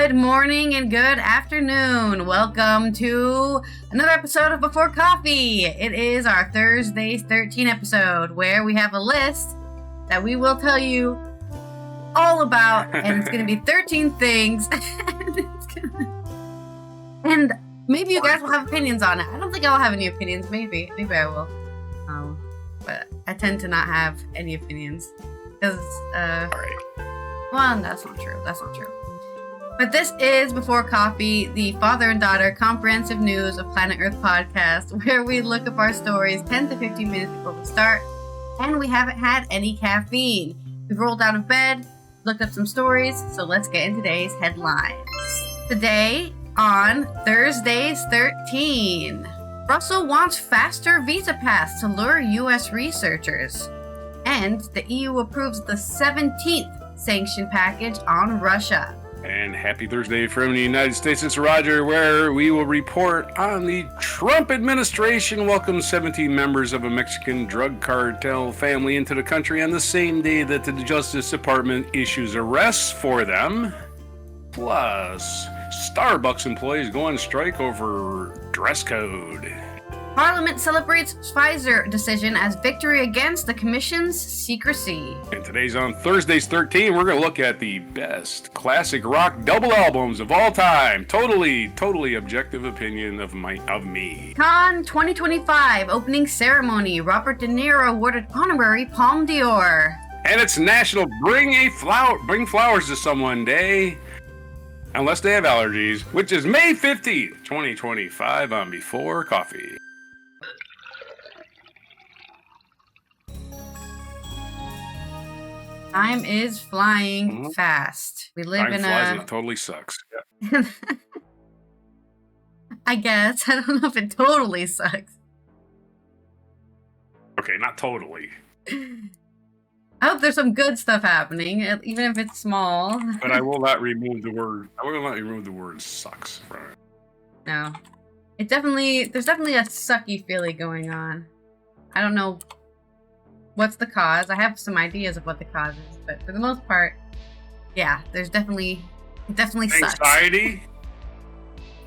Good morning and good afternoon. Welcome to another episode of Before Coffee. It is our Thursdays 13 episode where we have a list that we will tell you all about, and it's going to be 13 things. And maybe you guys will have opinions on it. I don't think I'll have any opinions. Maybe I will. But I tend to not have any opinions because, well, that's not true. But this is Before Coffee, the father and daughter comprehensive news of Planet Earth podcast, where we look up our stories 10 to 15 minutes before we start, and we haven't had any caffeine. We've rolled out of bed, looked up some stories, so let's get into today's headlines. Today, on Thursdays 13, Brussels wants faster visa pass to lure U.S. researchers, and the EU approves the 17th sanction package on Russia. And happy Thursday from the United States. It's Roger, where we will report on the Trump administration welcomes 17 members of a Mexican drug cartel family into the country on the same day that the Justice Department issues arrests for them. Plus, Starbucks employees go on strike over dress code. Parliament celebrates Pfizer decision as victory against the Commission's secrecy. And today's on Thursdays 13, we're going to look at the best classic rock double albums of all time. Totally objective opinion of me. Cannes 2025 opening ceremony. Robert De Niro awarded honorary Palme d'Or. And it's National Bring Flowers to Someone Day, unless they have allergies, which is May 15th, 2025 on Before Coffee. Time is flying fast. We live Time in flies and it totally sucks. Yeah. I guess. I don't know if it totally sucks. Okay, not totally. I hope there's some good stuff happening, even if it's small. But I will not remove the word sucks from it. No. There's definitely a sucky feeling going on. I don't know what's the cause. I have some ideas of what the cause is, but for the most part, yeah, it definitely sucks.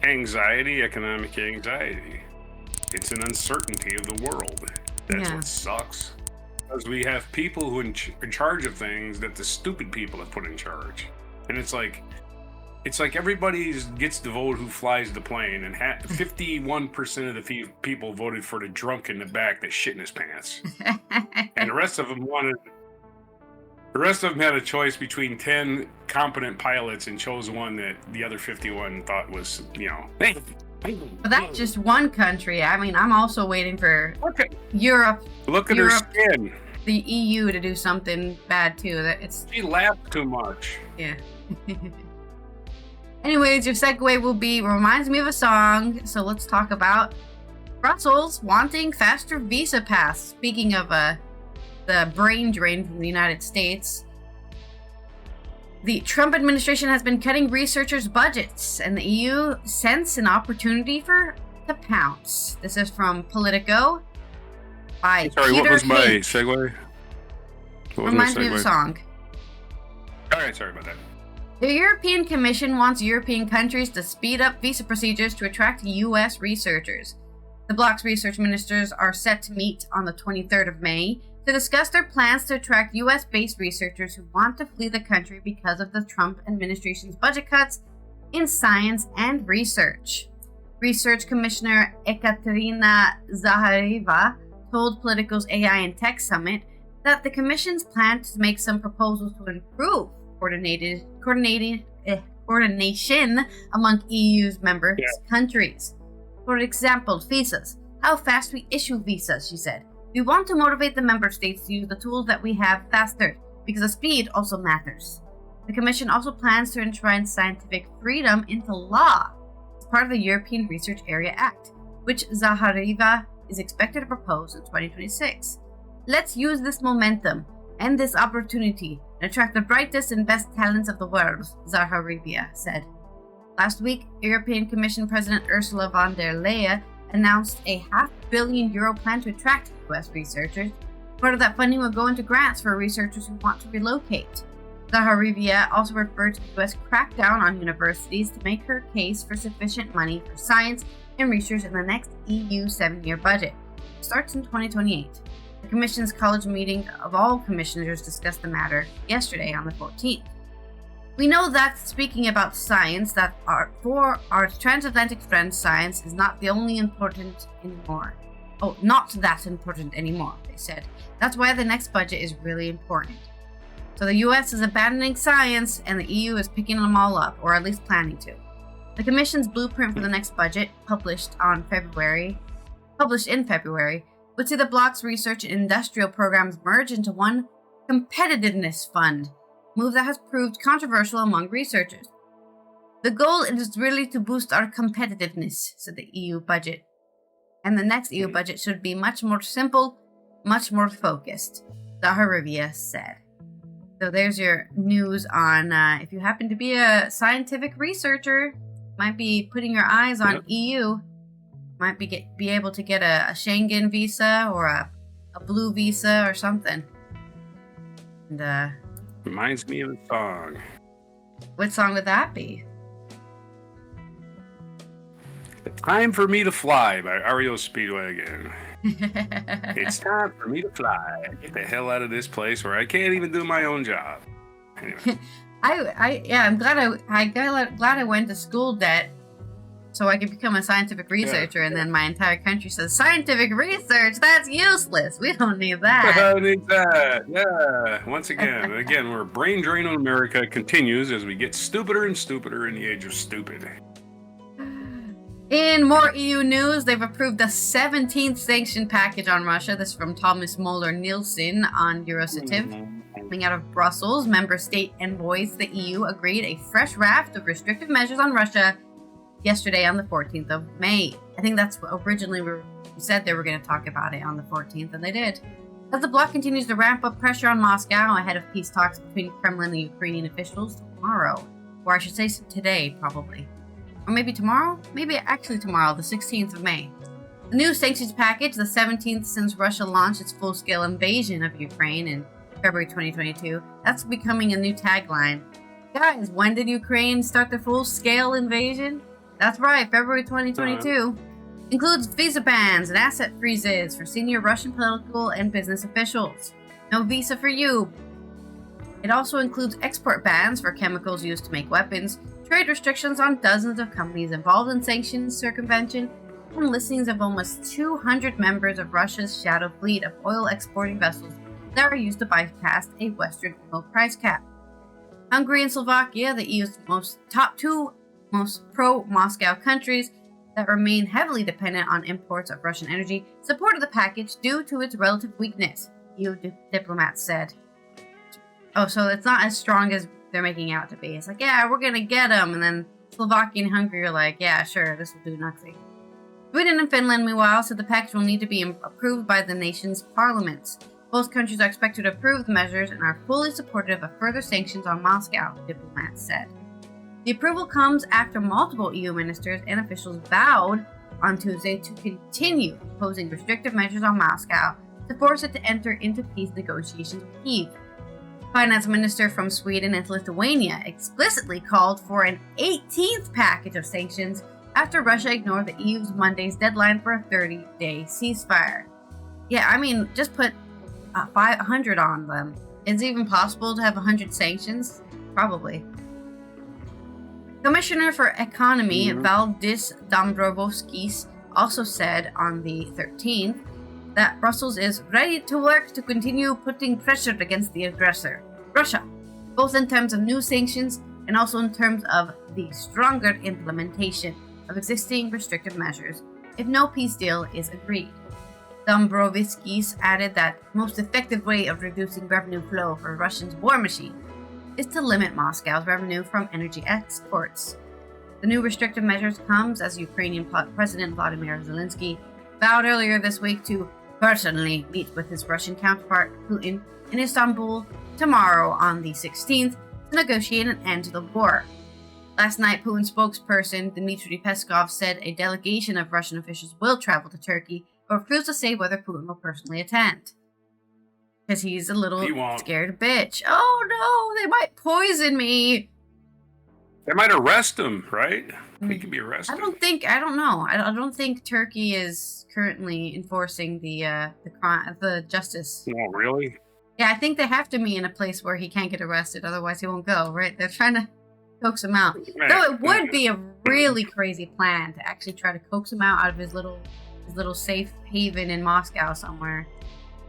Anxiety, economic anxiety. It's an uncertainty of the world. That's what sucks. Because we have people who are in charge of things that the stupid people have put in charge. And it's like everybody gets to vote who flies the plane, and 51% of the people voted for the drunk in the back that shit in his pants. And the rest of them had a choice between 10 competent pilots and chose one that the other 51 thought was, But that's just one country. I mean, I'm also waiting for Europe. Look at her skin. The EU to do something bad too. She laughed too much. Yeah. Anyways, your segue reminds me of a song, so let's talk about Brussels wanting faster visa pass. Speaking of the brain drain from the United States, the Trump administration has been cutting researchers' budgets, and the EU sense an opportunity to pounce. This is from Politico by Sorry, Peter what was my H. segue? Reminds me of a song. Alright, sorry about that. The European Commission wants European countries to speed up visa procedures to attract U.S. researchers. The bloc's research ministers are set to meet on the 23rd of May to discuss their plans to attract U.S.-based researchers who want to flee the country because of the Trump administration's budget cuts in science and research. Research Commissioner Ekaterina Zakhareva told Politico's AI and Tech Summit that the Commission's plan to make some proposals to improve coordination among EU's member countries. For example, visas. How fast we issue visas, she said. We want to motivate the member states to use the tools that we have faster, because the speed also matters. The Commission also plans to enshrine scientific freedom into law as part of the European Research Area Act, which Zakhareva is expected to propose in 2026. Let's use this momentum and this opportunity and attract the brightest and best talents of the world, Zakhareva said. Last week, European Commission President Ursula von der Leyen announced a €500 million plan to attract U.S. researchers. Part of that funding will go into grants for researchers who want to relocate. Zaharevia also referred to the U.S. crackdown on universities to make her case for sufficient money for science and research in the next EU 7-year budget. It starts in 2028. The Commission's college meeting of all commissioners discussed the matter yesterday on the 14th. We know that, speaking about science, that for our transatlantic friends, science is not the only important anymore. Oh, not that important anymore, they said. That's why the next budget is really important. So the US is abandoning science, and the EU is picking them all up, or at least planning to. The Commission's blueprint for the next budget, published in February, would see the bloc's research and industrial programs merge into one competitiveness fund, a move that has proved controversial among researchers. The goal is really to boost our competitiveness, said the EU budget. And the next EU budget should be much more simple, much more focused, Zaharevia said. So there's your news on if you happen to be a scientific researcher, might be putting your eyes on EU, might be able to get a Schengen visa or a blue visa or something. And reminds me of a song. What song would that be? Time for Me to Fly by REO Speedwagon. It's time for me to fly. Get the hell out of this place where I can't even do my own job. Anyway. I'm glad I went to school debt so I could become a scientific researcher, and then my entire country says scientific research, that's useless. We don't need that. We don't need that. Yeah. Once again, where brain drain on America continues as we get stupider and stupider in the age of stupid. In more EU news, they've approved the 17th sanction package on Russia. This is from Thomas Muller-Nielsen on Eurocitiv. Coming out of Brussels, member state envoys to the EU agreed a fresh raft of restrictive measures on Russia yesterday on the 14th of May. I think that's what originally we said they were going to talk about it on the 14th, and they did. As the bloc continues to ramp up pressure on Moscow ahead of peace talks between Kremlin and Ukrainian officials tomorrow, or I should say today, probably. Or maybe tomorrow? Maybe actually tomorrow, the 16th of May. The new sanctions package, the 17th since Russia launched its full-scale invasion of Ukraine in February 2022, that's becoming a new tagline. Guys, when did Ukraine start their full-scale invasion? That's right, February 2022. Includes visa bans and asset freezes for senior Russian political and business officials. No visa for you. It also includes export bans for chemicals used to make weapons, trade restrictions on dozens of companies involved in sanctions circumvention, and listings of almost 200 members of Russia's shadow fleet of oil exporting vessels that are used to bypass a Western oil price cap. Hungary and Slovakia, the EU's top two most pro-Moscow countries that remain heavily dependent on imports of Russian energy, supported the package due to its relative weakness, EU diplomats said. Oh, so it's not as strong as they're making out to be. It's like, yeah, we're gonna get them, and then Slovakia and Hungary are like, yeah, sure, this will do nothing. Sweden and Finland, meanwhile, said the package will need to be approved by the nation's parliaments. Both countries are expected to approve the measures and are fully supportive of further sanctions on Moscow, diplomats said. The approval comes after multiple EU ministers and officials vowed on Tuesday to continue imposing restrictive measures on Moscow to force it to enter into peace negotiations with Kyiv. Finance Minister from Sweden and Lithuania explicitly called for an 18th package of sanctions after Russia ignored the EU's Monday's deadline for a 30-day ceasefire. Yeah, I mean, just put 500 on them. Is it even possible to have 100 sanctions? Probably. Commissioner for Economy Valdis Dombrovskis also said on the 13th that Brussels is ready to work to continue putting pressure against the aggressor, Russia, both in terms of new sanctions and also in terms of the stronger implementation of existing restrictive measures if no peace deal is agreed. Dombrovskis added that the most effective way of reducing revenue flow for Russia's war machine is to limit Moscow's revenue from energy exports. The new restrictive measures comes as Ukrainian President Vladimir Zelensky vowed earlier this week to personally meet with his Russian counterpart Putin in Istanbul tomorrow on the 16th to negotiate an end to the war. Last night, Putin's spokesperson Dmitry Peskov said a delegation of Russian officials will travel to Turkey, but refused to say whether Putin will personally attend. because he's a little scared bitch. Oh no, they might poison me. They might arrest him, right? He could be arrested. I don't know. I don't think Turkey is currently enforcing the justice. Oh, really? Yeah, I think they have to be in a place where he can't get arrested, otherwise he won't go, right? They're trying to coax him out. So it would be a really crazy plan to actually try to coax him out of his little safe haven in Moscow somewhere,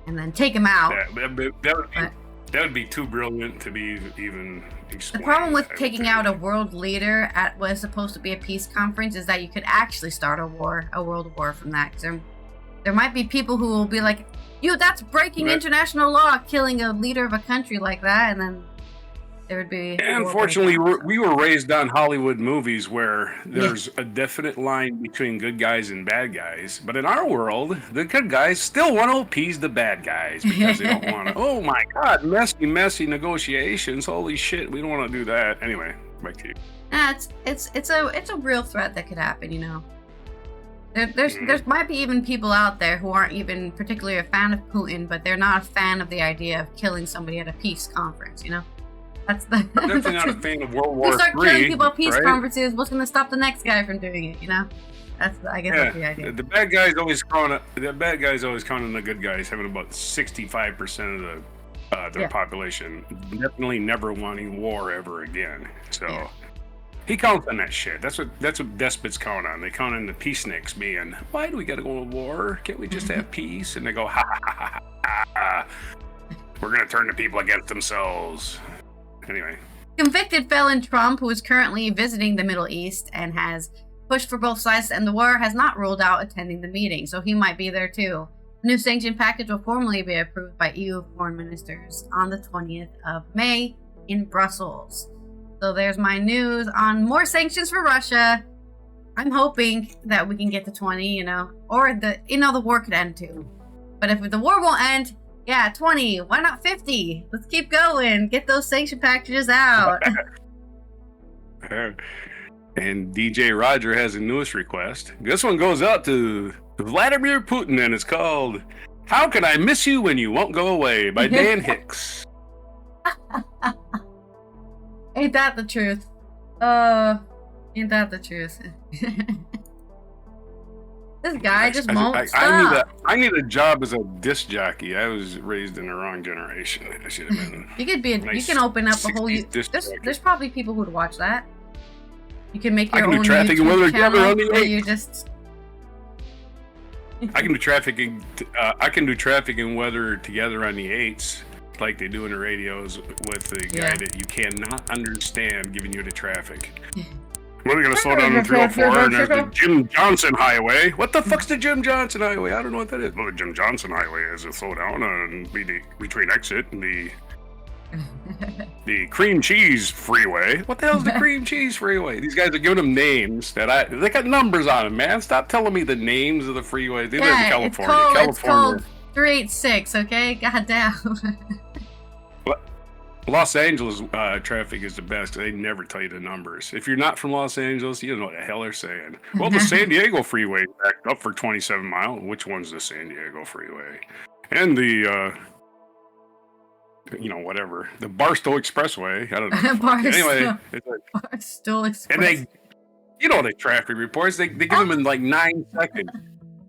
and then take him out. That would be too brilliant to be even explained. The problem with taking out a world leader at what is supposed to be a peace conference is that you could actually start a world war from that. Because there might be people who will be like, that's breaking international law, killing a leader of a country like that, and then there would be... Unfortunately, we were raised on Hollywood movies where there's a definite line between good guys and bad guys. But in our world, the good guys still want to appease the bad guys because they don't want to... Oh my God, messy negotiations. Holy shit, we don't want to do that. Anyway, back to you. It's a real threat that could happen, you know. There might be even people out there who aren't even particularly a fan of Putin, but they're not a fan of the idea of killing somebody at a peace conference, you know? I'm definitely not a fan of World War III. You start killing people at peace conferences, what's going to stop the next guy from doing it, you know? That's the idea. The bad guys always count on the good guys having about 65% of their population definitely never wanting war ever again. So he counts on that shit. That's what despots count on. They count on the peaceniks being, why do we got to go to war? Can't we just have peace? And they go, ha ha ha ha ha. We're going to turn the people against themselves. Anyway. Convicted felon Trump, who is currently visiting the Middle East and has pushed for both sides to end the war, has not ruled out attending the meeting, so he might be there too. The new sanction package will formally be approved by EU foreign ministers on the 20th of May in Brussels. So there's my news on more sanctions for Russia. I'm hoping that we can get to 20, you know, or the war could end too. But if the war won't end, 20. Why not 50? Let's keep going. Get those sanction packages out. And DJ Roger has a newest request. This one goes out to Vladimir Putin, and it's called "How Can I Miss You When You Won't Go Away" by Dan Hicks. Ain't that the truth? Ain't that the truth? This guy just won't stop. I need a job as a disc jockey. I was raised in the wrong generation. I should have been. You can open up a whole. There's probably people who'd watch that. You can make your own YouTube channel where you just. I can do traffic. I can do traffic and weather together on the 8s, like they do in the radios with the guy that you cannot understand giving you the traffic. We're going to slow down on 304, and there's the Jim Johnson Highway. What the fuck's the Jim Johnson Highway? I don't know what that is. Well, the Jim Johnson Highway is a slow down and between exit and the Cream Cheese Freeway. What the hell's the Cream Cheese Freeway? These guys are giving them names they got numbers on them, man. Stop telling me the names of the freeways. They live in California. It's called 386, okay? Goddamn. Los Angeles traffic is the best. They never tell you the numbers. If you're not from Los Angeles, you don't know what the hell they're saying. Well, the San Diego freeway backed up for 27 miles. Which one's the San Diego freeway? And the, whatever. The Barstow Expressway. I don't know. Anyway. Barstow Expressway. And the traffic reports, they give them in like 9 seconds.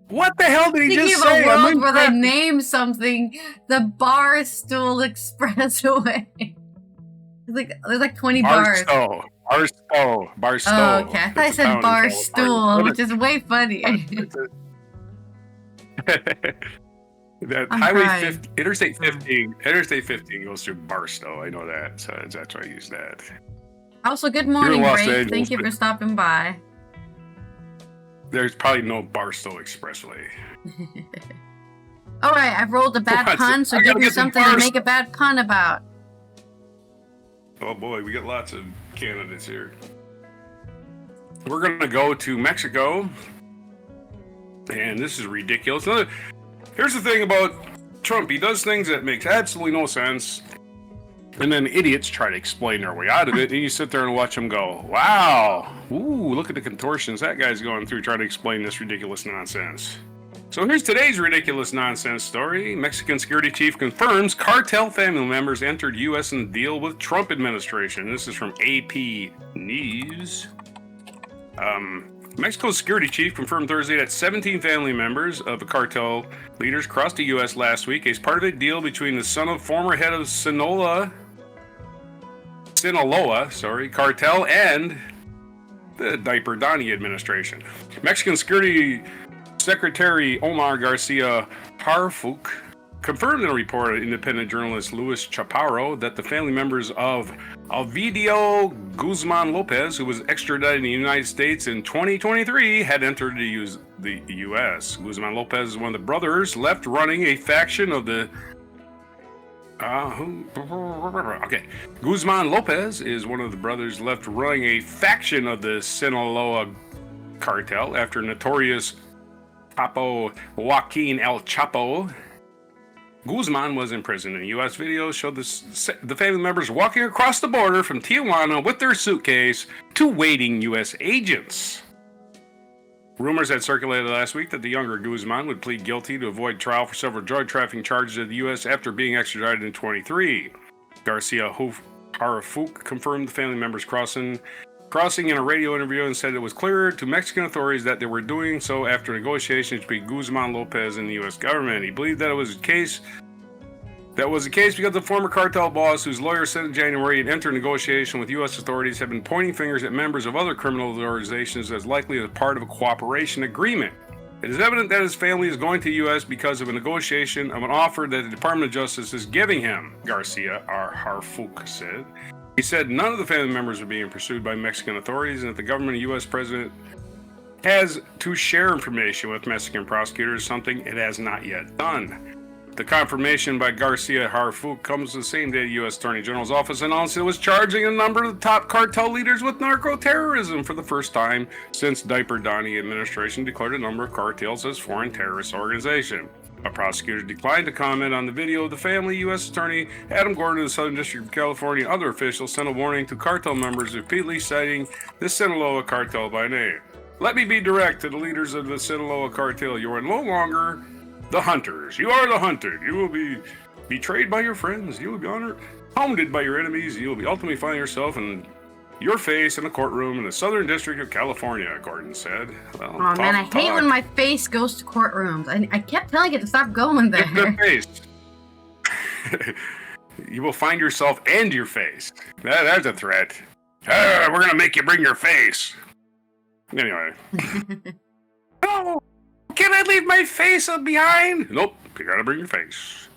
What the hell did he just say? A world where they name something the Barstool Expressway. There's like 20 bars. Barstow. Oh, okay. I thought I said Barstool, which is way funny. Interstate 15 goes through Barstow. I know that, so that's why I use that. Also, good morning, Ray. Thank you for stopping by. There's probably no Barstow Expressway. All right, I've rolled a bad pun, so give me something to make a bad pun about. Oh boy, we got lots of candidates here. We're going to go to Mexico. And this is ridiculous. Here's the thing about Trump. He does things that makes absolutely no sense. And then idiots try to explain their way out of it, and you sit there and watch them go, wow, ooh, look at the contortions that guy's going through trying to explain this ridiculous nonsense. So here's today's ridiculous nonsense story. Mexican security chief confirms cartel family members entered U.S. in deal with Trump administration. This is from AP News. Mexico's security chief confirmed Thursday that 17 family members of the cartel leaders crossed the U.S. last week as part of a deal between the son of former head of Sinaloa cartel and the Diaper Donnie administration. Mexican Security Secretary Omar Garcia Harfuch confirmed in a report of independent journalist Luis Chaparro that the family members of Ovidio Guzman Lopez, who was extradited in the United States in 2023, had entered the U.S. Guzman Lopez is one of the brothers left running a faction of the Guzman Lopez is one of the brothers left running a faction of the Sinaloa cartel after notorious Chapo Joaquin El Chapo Guzman was in prison. And U.S. videos showed the family members walking across the border from Tijuana with their suitcase to waiting U.S. agents. Rumors had circulated last week that the younger Guzman would plead guilty to avoid trial for several drug trafficking charges in the U.S. after being extradited in 2023. Garcia Harfuch confirmed the family members crossing in a radio interview and said it was clear to Mexican authorities that they were doing so after negotiations between Guzman Lopez and the U.S. government. He believed that was the case because the former cartel boss, whose lawyer said in January had entered negotiation with U.S. authorities, had been pointing fingers at members of other criminal organizations as likely as part of a cooperation agreement. It is evident that his family is going to the U.S. because of a negotiation of an offer that the Department of Justice is giving him, Garcia Harfuch said. He said none of the family members are being pursued by Mexican authorities and that the government and U.S. president has to share information with Mexican prosecutors, something it has not yet done. The confirmation by Garcia Harfuch comes the same day the U.S. Attorney General's office announced it was charging a number of the top cartel leaders with narco-terrorism for the first time since Diaper Donnie administration declared a number of cartels as foreign terrorist organizations. A prosecutor declined to comment on the video of the family. U.S. Attorney Adam Gordon of the Southern District of California and other officials sent a warning to cartel members repeatedly citing the Sinaloa cartel by name. Let me be direct to the leaders of the Sinaloa cartel. You are no longer the hunters. You are the hunted. You will be betrayed by your friends. You will be hounded by your enemies. You will be ultimately find yourself in your face in a courtroom in the Southern District of California, Gordon said. Well, oh man, I hate when my face goes to courtrooms. I kept telling it to stop going there. Your face. You will find yourself and your face. That's a threat. We're going to make you bring your face. Anyway. No! Can I leave my face behind? Nope, you gotta bring your face.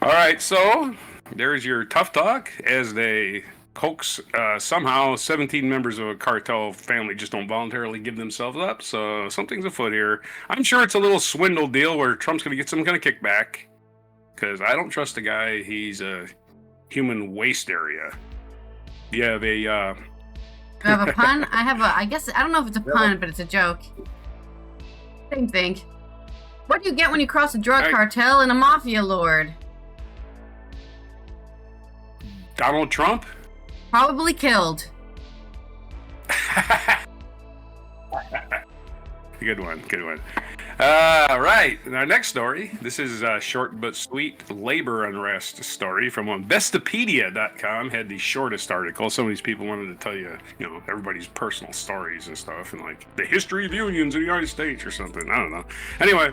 Alright, so there's your tough talk as they coax somehow 17 members of a cartel family just don't voluntarily give themselves up, so something's afoot here. I'm sure it's a little swindle deal where Trump's gonna get some kind of kickback, because I don't trust the guy. He's a human waste area. You have a Do I have a pun? I guess, I don't know if it's a pun, but it's a joke. Same thing. What do you get when you cross a drug cartel and a mafia lord? Donald Trump? Probably killed. Good one. Right. Our next story. This is a short but sweet labor unrest story from Bestopedia.com. Had the shortest article. Some of these people wanted to tell you, everybody's personal stories and stuff, and like the history of unions in the United States or something. I don't know. Anyway,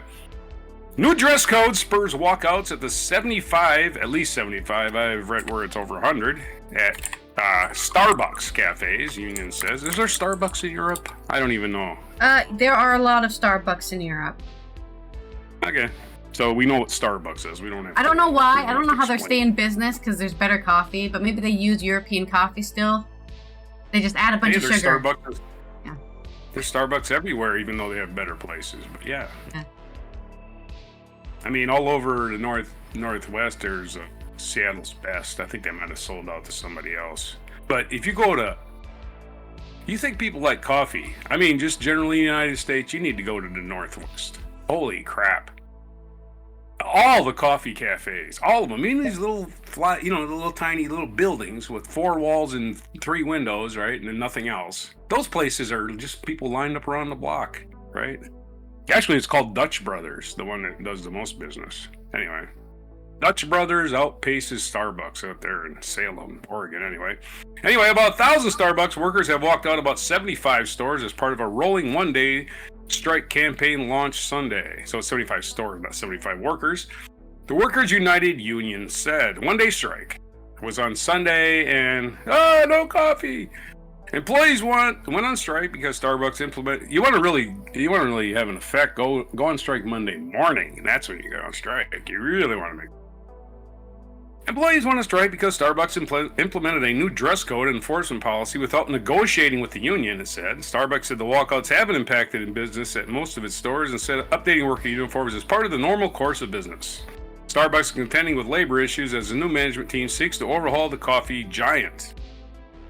new dress code spurs walkouts at at least 75. I've read where it's over 100 at Starbucks cafes, union says. Is there Starbucks in Europe? I don't even know. There are a lot of Starbucks in Europe. Okay. So we know what Starbucks is. We don't have I don't know why. I don't know how they're staying in business because there's better coffee, but maybe they use European coffee still. They just add a bunch of sugar. Yeah. There's Starbucks everywhere, even though they have better places. But yeah. I mean, all over the northwest, there's Seattle's Best. I think they might have sold out to somebody else. But if you go to... You think people like coffee? I mean, just generally in the United States, you need to go to the Northwest. Holy crap. All the coffee cafes, all of them. I mean, these little flat, the little tiny little buildings with 4 walls and 3 windows, right? And then nothing else. Those places are just people lined up around the block, right? Actually, it's called Dutch Brothers, the one that does the most business. Anyway, Dutch Brothers outpaces Starbucks out there in Salem, Oregon. Anyway, about 1,000 Starbucks workers have walked out about 75 stores as part of a rolling one-day strike campaign launched Sunday. So it's 75 stores, not 75 workers. The Workers United Union said one-day strike was on Sunday and no coffee. Employees went on strike because Starbucks implement. You want to really have an effect. Go on strike Monday morning, and that's when you go on strike. You really want to make. Employees want to strike because Starbucks implemented a new dress code enforcement policy without negotiating with the union, it said. Starbucks said the walkouts haven't impacted in business at most of its stores and said updating worker uniforms is part of the normal course of business. Starbucks is contending with labor issues as the new management team seeks to overhaul the coffee giant.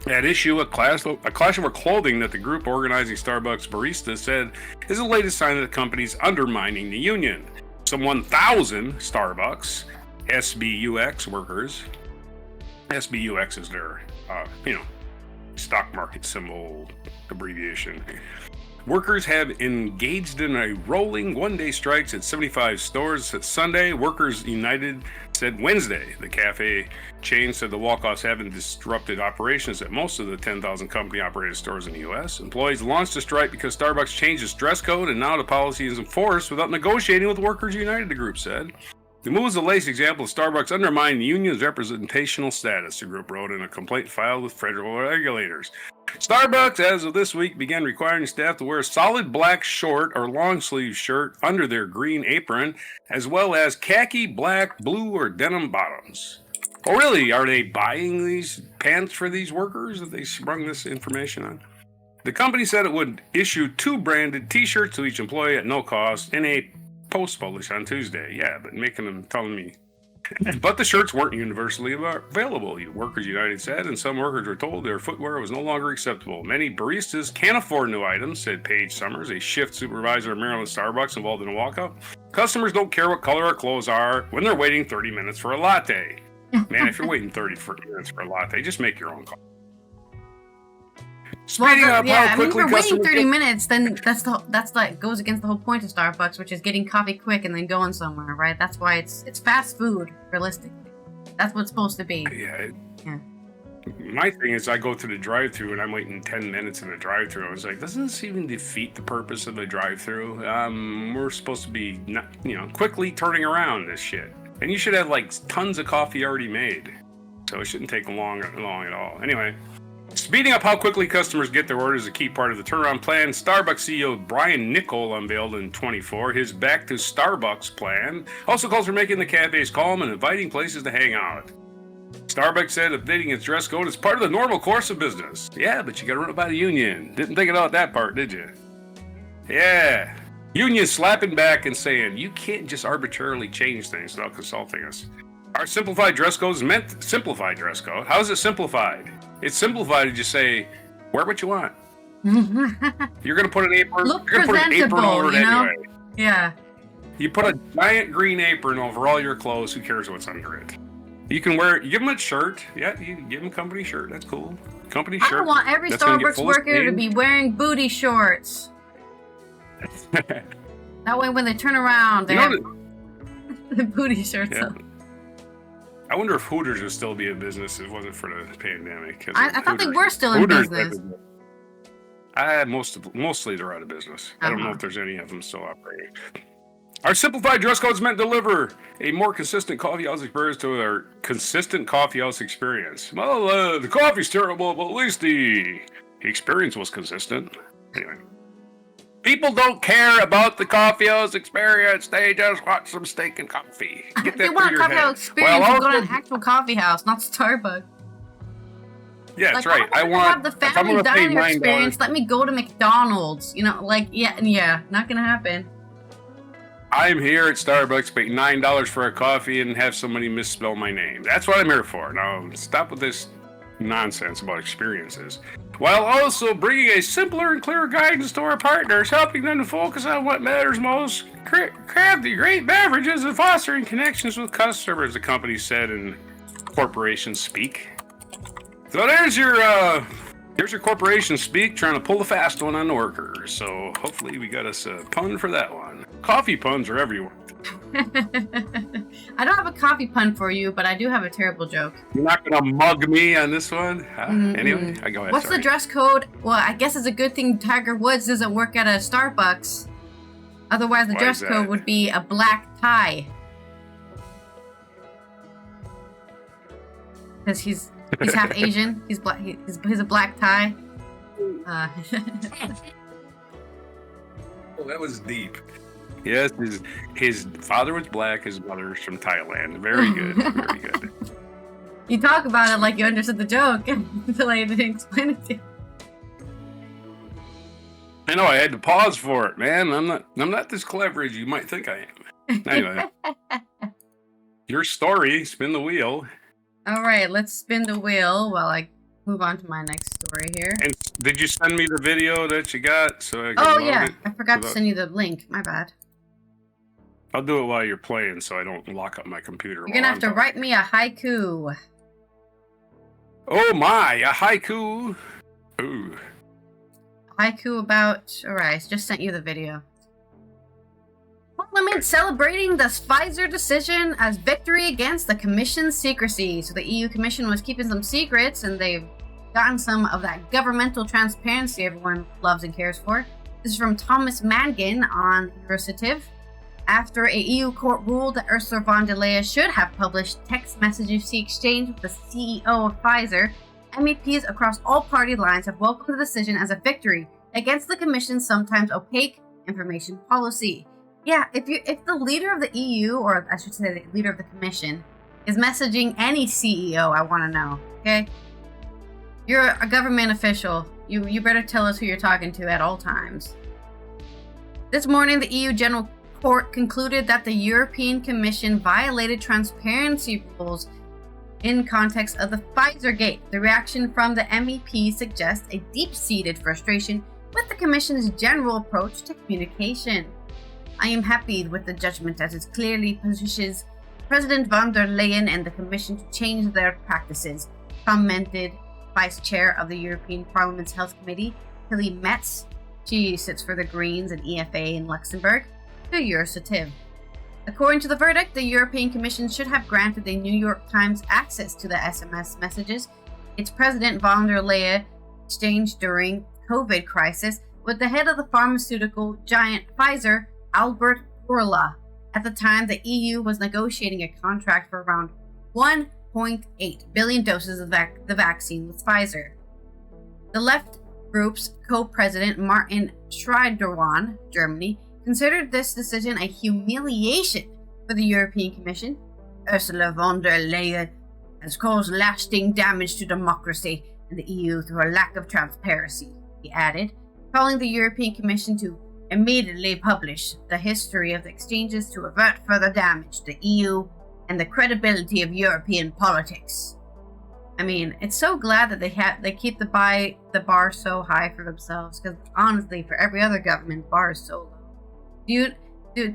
At issue, a clash over clothing that the group organizing Starbucks baristas said is the latest sign that the company's undermining the union. Some 1,000 Starbucks SBUX workers. SBUX is their, stock market symbol abbreviation. Workers have engaged in a rolling one-day strikes at 75 stores. Sunday, Workers United said Wednesday. The cafe chain said the walkouts haven't disrupted operations at most of the 10,000 company-operated stores in the U.S. Employees launched a strike because Starbucks changed its dress code, and now the policy is enforced without negotiating with Workers United, the group said. The move is the latest example of Starbucks undermining the union's representational status, the group wrote in a complaint filed with federal regulators. Starbucks, as of this week, began requiring staff to wear a solid black short or long-sleeve shirt under their green apron, as well as khaki, black, blue, or denim bottoms. Oh, really? Are they buying these pants for these workers that they sprung this information on? The company said it would issue 2 branded t-shirts to each employee at no cost in a post published on Tuesday. Yeah, but telling me. But the shirts weren't universally available, Workers United said, and some workers were told their footwear was no longer acceptable. Many baristas can't afford new items, said Paige Summers, a shift supervisor at Maryland Starbucks involved in a walkout. Customers don't care what color our clothes are when they're waiting 30 minutes for a latte. Man, if you're waiting 30 minutes for a latte, just make your own coffee. Speeding up how quickly if we're waiting 30 minutes, then that's like goes against the whole point of Starbucks, which is getting coffee quick and then going somewhere, right? That's why it's fast food, realistically. That's what it's supposed to be. Yeah. My thing is, I go through the drive-thru and I'm waiting 10 minutes in the drive-thru. I was like, doesn't this even defeat the purpose of the drive-thru? We're supposed to be, quickly turning around this shit, and you should have like tons of coffee already made, so it shouldn't take long at all. Anyway. Speeding up how quickly customers get their orders is a key part of the turnaround plan. Starbucks CEO Brian Niccol unveiled in 24 his Back to Starbucks plan. Also calls for making the cafes calm and inviting places to hang out. Starbucks said updating its dress code is part of the normal course of business. Yeah, but you gotta run it by the union. Didn't think about that part, did you? Yeah. Union slapping back and saying, you can't just arbitrarily change things without consulting us. Our simplified dress code is meant simplified dress code. How is it simplified? It's simplified to just say, wear what you want. You're going to put an apron. Look you're going to put an apron over it anyway. Yeah. You put a giant green apron over all your clothes. Who cares what's under it? You can wear it. You give them a shirt. Yeah, you give them a company shirt. That's cool. Company shirt. I want every Starbucks worker to be wearing booty shorts. That way when they turn around, they have the booty shirts on. I wonder if Hooters would still be in business if it wasn't for the pandemic. I thought they were still in business. Mostly they're out of business. I don't know if there's any of them still operating. Our simplified dress codes meant to deliver a more consistent coffee house experience to our consistent coffee house experience. Well, the coffee's terrible, but at least the experience was consistent. Anyway. People don't care about the coffee house experience. They just want some steak and coffee. If they want a coffee house experience, you go to an actual coffee house, not Starbucks. Yeah, that's right. I want to have the family dining experience. Let me go to McDonald's. Not gonna happen. I'm here at Starbucks, pay $9 for a coffee and have somebody misspell my name. That's what I'm here for. Now, stop with this nonsense about experiences, while also bringing a simpler and clearer guidance to our partners, helping them to focus on what matters most, craft the great beverages and fostering connections with customers, the company said in corporation speak. So there's your corporation speak, trying to pull the fast one on the workers. So hopefully we got us a pun for that one. Coffee puns are everywhere. I don't have a coffee pun for you, but I do have a terrible joke. You're not going to mug me on this one? Anyway, I go ahead. What's the dress code? Well, I guess it's a good thing Tiger Woods doesn't work at a Starbucks. Otherwise, the dress code would be a black tie. Because he's half Asian. He's black. He's a black tie. Oh, that was deep. Yes, his father was black. His mother's from Thailand. Very good. Very good. You talk about it like you understood the joke until I didn't explain it to you. I know. I had to pause for it, man. I'm not this clever as you might think I am. Anyway, your story. Spin the wheel. All right, let's spin the wheel while I move on to my next story here. And did you send me the video that you got? So I can yeah, I forgot to send you the link. My bad. I'll do it while you're playing, so I don't lock up my computer. You're gonna have to write me a haiku. Oh my, a haiku! Ooh. Haiku about... Alright, I just sent you the video. Parliament celebrating the Pfizer decision as victory against the Commission's secrecy. So the EU Commission was keeping some secrets, and they've gotten some of that governmental transparency everyone loves and cares for. This is from Thomas Mangan on Eurocitiv. After a EU court ruled that Ursula von der Leyen should have published text messages she exchanged with the CEO of Pfizer, MEPs across all party lines have welcomed the decision as a victory against the Commission's sometimes opaque information policy. Yeah, if the leader of the EU, or I should say the leader of the Commission, is messaging any CEO, I want to know, okay? You're a government official. You better tell us who you're talking to at all times. This morning, the EU General Court concluded that the European Commission violated transparency rules in context of the Pfizer gate. The reaction from the MEP suggests a deep-seated frustration with the Commission's general approach to communication. I am happy with the judgment as it clearly positions President von der Leyen and the Commission to change their practices, commented Vice Chair of the European Parliament's Health Committee, Hilly Metz. She sits for the Greens and EFA in Luxembourg, to Eurocitiv. According to the verdict, the European Commission should have granted the New York Times access to the SMS messages its President von der Leyen exchanged during COVID crisis with the head of the pharmaceutical giant Pfizer, Albert Bourla. At the time, the EU was negotiating a contract for around 1.8 billion doses of the vaccine with Pfizer. The left group's co-president, Martin Schreiderwan, Germany, considered this decision a humiliation for the European Commission. Ursula von der Leyen has caused lasting damage to democracy in the EU through her lack of transparency, he added, calling the European Commission to immediately publish the history of the exchanges to avert further damage to the EU and the credibility of European politics. I mean, it's so glad that they keep the bar so high for themselves, because honestly, for every other government, the bar is so low.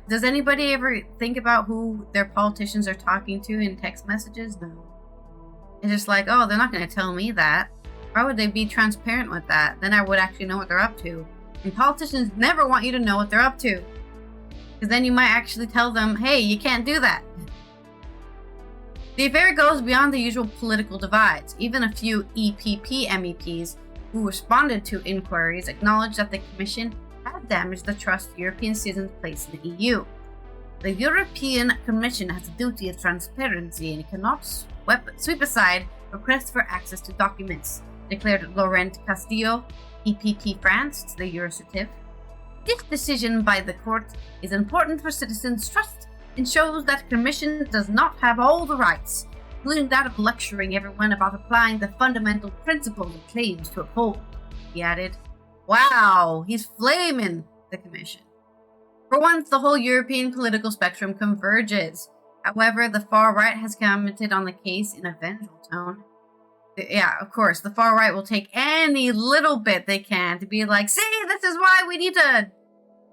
Does anybody ever think about who their politicians are talking to in text messages? No. It's just like, oh, they're not going to tell me that. Why would they be transparent with that? Then I would actually know what they're up to. And politicians never want you to know what they're up to, because then you might actually tell them, hey, you can't do that. The affair goes beyond the usual political divides. Even a few EPP MEPs who responded to inquiries acknowledged that the Commission has damaged the trust European citizens place in the EU. The European Commission has a duty of transparency and cannot sweep aside requests for access to documents, declared Laurent Castillo, EPP France, to the Eurocitiv. This decision by the court is important for citizens' trust and shows that the Commission does not have all the rights, including that of lecturing everyone about applying the fundamental principles it claims to uphold, he added. Wow, he's flaming the Commission. For once, the whole European political spectrum converges. However, the far right has commented on the case in a vengeful tone. Yeah, of course, the far right will take any little bit they can to be like, see, this is why we need to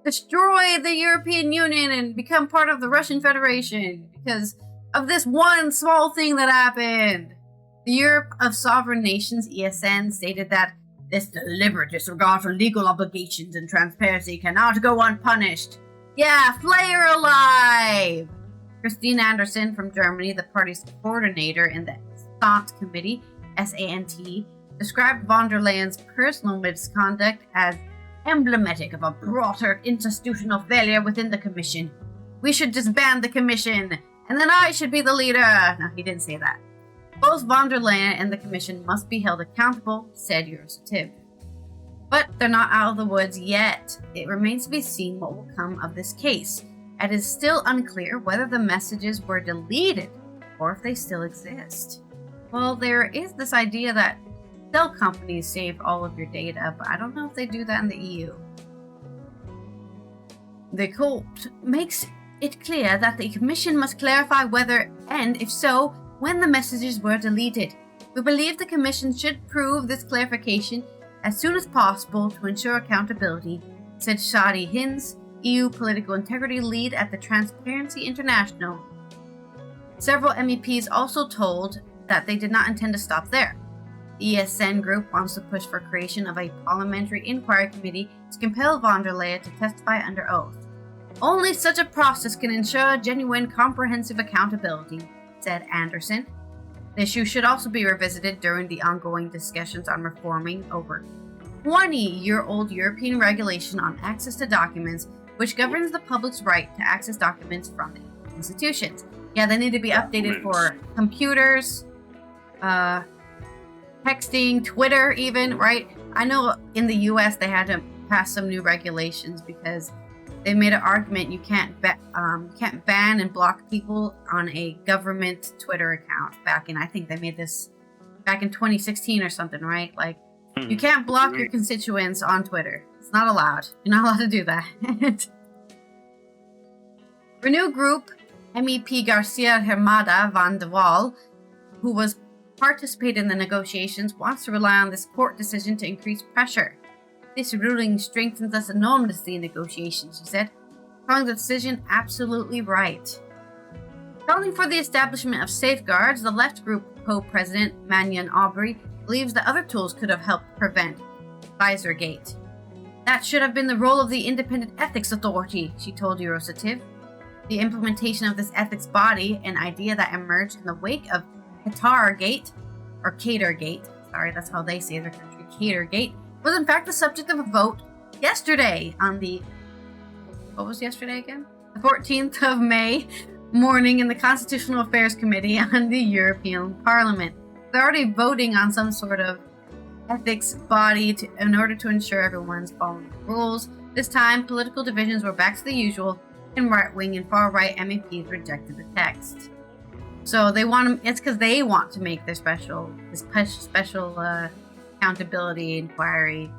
destroy the European Union and become part of the Russian Federation, because of this one small thing that happened. The Europe of Sovereign Nations, ESN, stated that this deliberate disregard for legal obligations and transparency cannot go unpunished. Yeah, flay her alive! Christine Anderson from Germany, the party's coordinator in the Sant Committee, SANT, described von der Leyen's personal misconduct as emblematic of a broader institutional failure within the Commission. We should disband the Commission, and then I should be the leader. No, he didn't say that. Both von der Leyen and the Commission must be held accountable, said Eurosatib. But they're not out of the woods yet. It remains to be seen what will come of this case. It is still unclear whether the messages were deleted or if they still exist. Well, there is this idea that cell companies save all of your data, but I don't know if they do that in the EU. The court makes it clear that the Commission must clarify whether, and if so, when the messages were deleted. We believe the Commission should prove this clarification as soon as possible to ensure accountability, said Shadi Hinz, EU political integrity lead at the Transparency International. Several MEPs also told that they did not intend to stop there. The ESN group wants to push for creation of a parliamentary inquiry committee to compel von der Leyen to testify under oath. Only such a process can ensure genuine comprehensive accountability, said Anderson. The issue should also be revisited during the ongoing discussions on reforming over 20-year-old European regulation on access to documents, which governs the public's right to access documents from the institutions. Yeah, they need to be updated for computers, texting, Twitter even, right? I know in the US they had to pass some new regulations because they made an argument you can't ban and block people on a government Twitter account I think they made this back in 2016 or something, right? Like, you can't block your constituents on Twitter. It's not allowed. You're not allowed to do that. Renew Group MEP Garcia Hermada van de Waal, who was participating in the negotiations, wants to rely on this court decision to increase pressure. This ruling strengthens us enormously in negotiations, she said, calling the decision absolutely right. Calling for the establishment of safeguards, the left group co-president Mannion Aubrey believes that other tools could have helped prevent Pfizer Gate. That should have been the role of the Independent Ethics Authority, she told Eurosatib. The implementation of this ethics body, an idea that emerged in the wake of Qatar-gate, or Cater-gate, sorry, that's how they say their country, Cater-gate, was in fact the subject of a vote yesterday on the, what was yesterday again? The 14th of May morning in the Constitutional Affairs Committee on the European Parliament. They're already voting on some sort of ethics body in order to ensure everyone's following the rules. This time, political divisions were back to the usual, and right-wing and far-right MEPs rejected the text. So they want to, it's because they want to make their special accountability inquiry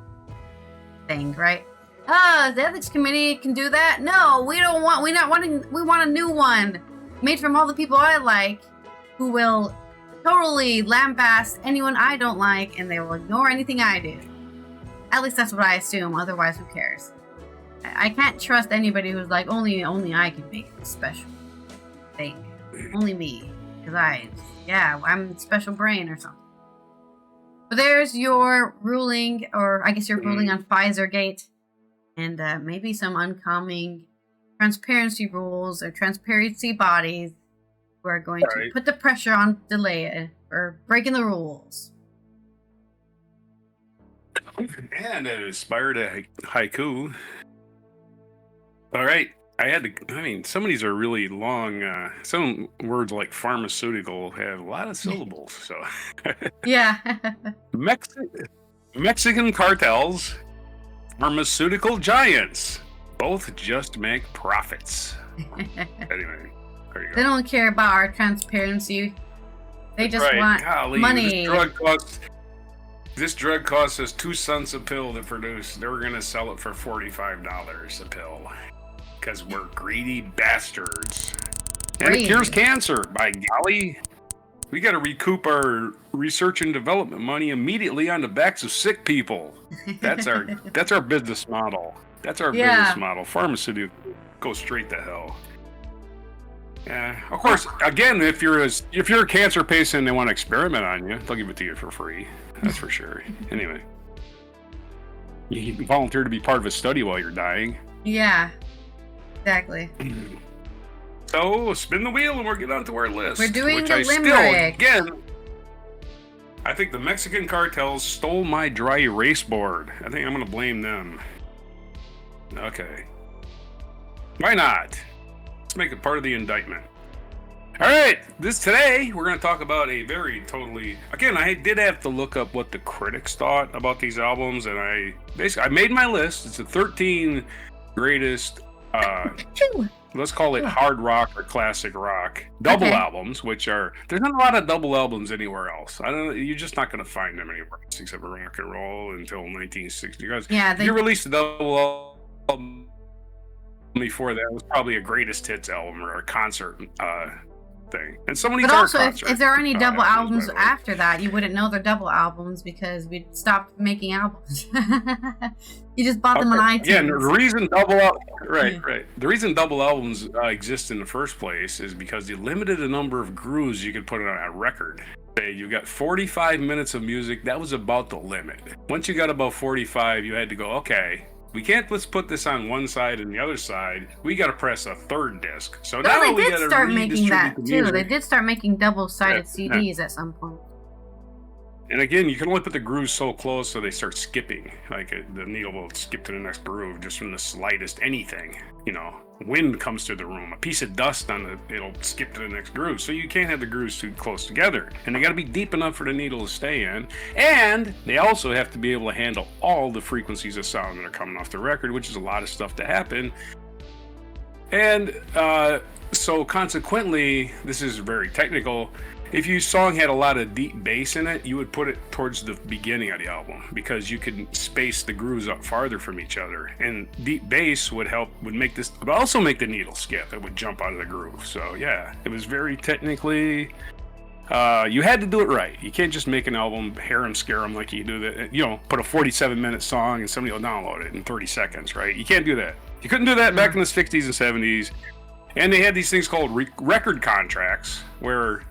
thing, right? The ethics committee can do that? No, we don't want, we want a new one made from all the people I like who will totally lambaste anyone I don't like and they will ignore anything I do. At least that's what I assume, otherwise who cares? I can't trust anybody who's like, only I can make this special thing. Only me. Because I'm a special brain or something. But there's your ruling, or I guess your ruling on Pfizer Gate. And maybe some oncoming transparency rules or transparency bodies who are going to put the pressure on delay or breaking the rules. And it inspired a haiku. All right. Some of these are really long. Some words like pharmaceutical have a lot of syllables. So, yeah. Mexican cartels, pharmaceutical giants, both just make profits. Anyway, there you go. They don't care about our transparency. They just want money. This drug costs us 2 cents a pill to produce. They were going to sell it for $45 a pill. Because we're greedy bastards. And it cures cancer, by golly. We got to recoup our research and development money immediately on the backs of sick people. That's our business model. That's our business model. Pharmaceutical go straight to hell. Yeah. Of course, again, if you're a cancer patient and they want to experiment on you, they'll give it to you for free. That's for sure. Anyway, you can volunteer to be part of a study while you're dying. Yeah. Exactly. So spin the wheel and we'll get on to our list. We're doing the limerick. Again, I think the Mexican cartels stole my dry erase board. I think I'm going to blame them. Okay. Why not? Let's make it part of the indictment. All right, today we're going to talk about a very again, I did have to look up what the critics thought about these albums, and I made my list. It's the 13 greatest, let's call it hard rock or classic rock double albums, which are, there's not a lot of double albums anywhere else. You're just not going to find them anywhere else except for rock and roll until 1960. Guys, you released a double album before that, it was probably a greatest hits album or a concert thing. And so many. But also, if there are any double albums after that, you wouldn't know they're double albums because we stopped making albums. You just bought them on iTunes. Yeah, and the reason the reason double albums exist in the first place is because they limited the number of grooves you could put on a record. Say you got 45 minutes of music, that was about the limit. Once you got about 45, you had to go, okay, we can't just put this on one side and the other side. We got to press a third disc. So now they did start making that too. They did start making double-sided CDs at some point. And again, you can only put the grooves so close so they start skipping. Like the needle will skip to the next groove just from the slightest anything. You know, wind comes through the room, a piece of dust it'll skip to the next groove. So you can't have the grooves too close together. And they got to be deep enough for the needle to stay in. And they also have to be able to handle all the frequencies of sound that are coming off the record, which is a lot of stuff to happen. And so consequently, this is very technical. If your song had a lot of deep bass in it, you would put it towards the beginning of the album because you could space the grooves up farther from each other. And deep bass would also make the needle skip. It would jump out of the groove. So yeah, it was very technically, you had to do it right. You can't just make an album, harem scarum like you do that, put a 47-minute song and somebody will download it in 30 seconds, right? You can't do that. You couldn't do that back in the 60s and 70s. And they had these things called record contracts where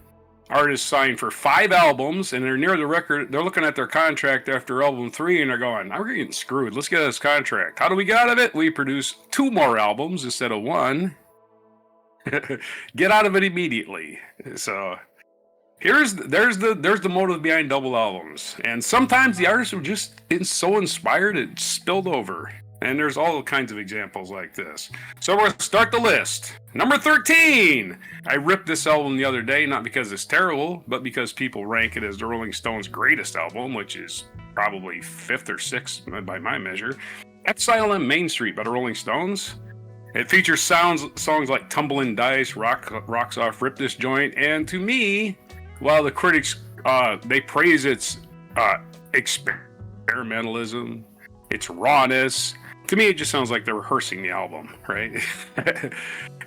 artists sign for 5 albums and they're near the record. They're looking at their contract after album 3 and they're going, "I'm getting screwed. Let's get this contract. How do we get out of it? We produce 2 more albums instead of 1. Get out of it immediately." So there's the motive behind double albums. And sometimes the artists were just so inspired it spilled over. And there's all kinds of examples like this. So we're going to start the list. Number 13! I ripped this album the other day, not because it's terrible, but because people rank it as the Rolling Stones' greatest album, which is probably 5th or 6th by my measure. Exile on Main Street by the Rolling Stones. It features songs like Tumbling Dice, Rocks Off, Rip This Joint, and to me, while the critics, they praise its experimentalism, its rawness, to me, it just sounds like they're rehearsing the album, right?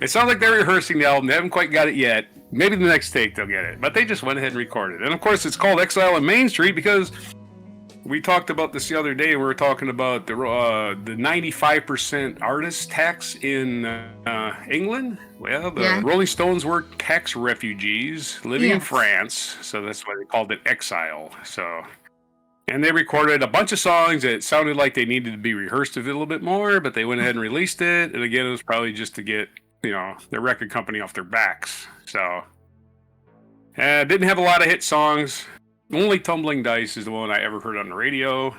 It sounds like they're rehearsing the album. They haven't quite got it yet. Maybe the next take they'll get it. But they just went ahead and recorded it. And of course, it's called Exile on Main Street because we talked about this the other day. We were talking about the 95% artist tax in England. Well, the Rolling Stones were tax refugees living in France. So that's why they called it Exile. And they recorded a bunch of songs that sounded like they needed to be rehearsed a little bit more, but they went ahead and released it. And again, it was probably just to get, their record company off their backs. So, didn't have a lot of hit songs. Only Tumbling Dice is the one I ever heard on the radio.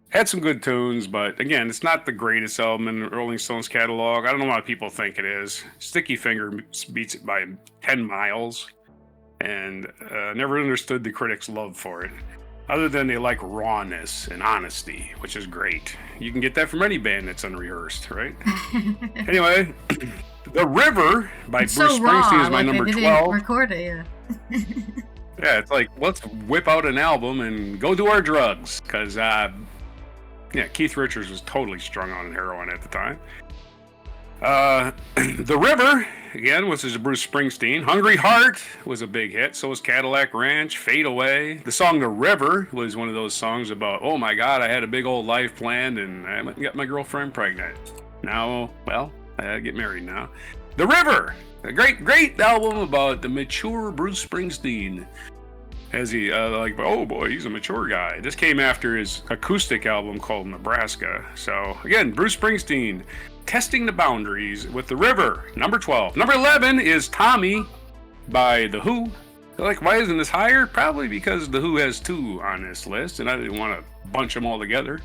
Had some good tunes, but again, it's not the greatest album in the Rolling Stones catalog. I don't know why people think it is. Sticky Finger beats it by 10 miles. And never understood the critics' love for it. Other than they like rawness and honesty, which is great. You can get that from any band that's unrehearsed, right? Anyway, The River by Bruce Springsteen is my number 12. Record it, Yeah, it's like, let's whip out an album and go do our drugs. Because, Keith Richards was totally strung on heroin at the time. The River, again, which is Bruce Springsteen. Hungry Heart was a big hit. So was Cadillac Ranch, Fade Away. The song The River was one of those songs about, oh my God, I had a big old life planned and I got my girlfriend pregnant. Now, well, I gotta get married now. The River, a great album about the mature Bruce Springsteen. As he, oh boy, he's a mature guy. This came after his acoustic album called Nebraska. So, again, Bruce Springsteen, testing the boundaries with The River, number 12. Number 11 is Tommy by The Who. Like, why isn't this higher? Probably because The Who has 2 on this list, and I didn't want to bunch them all together.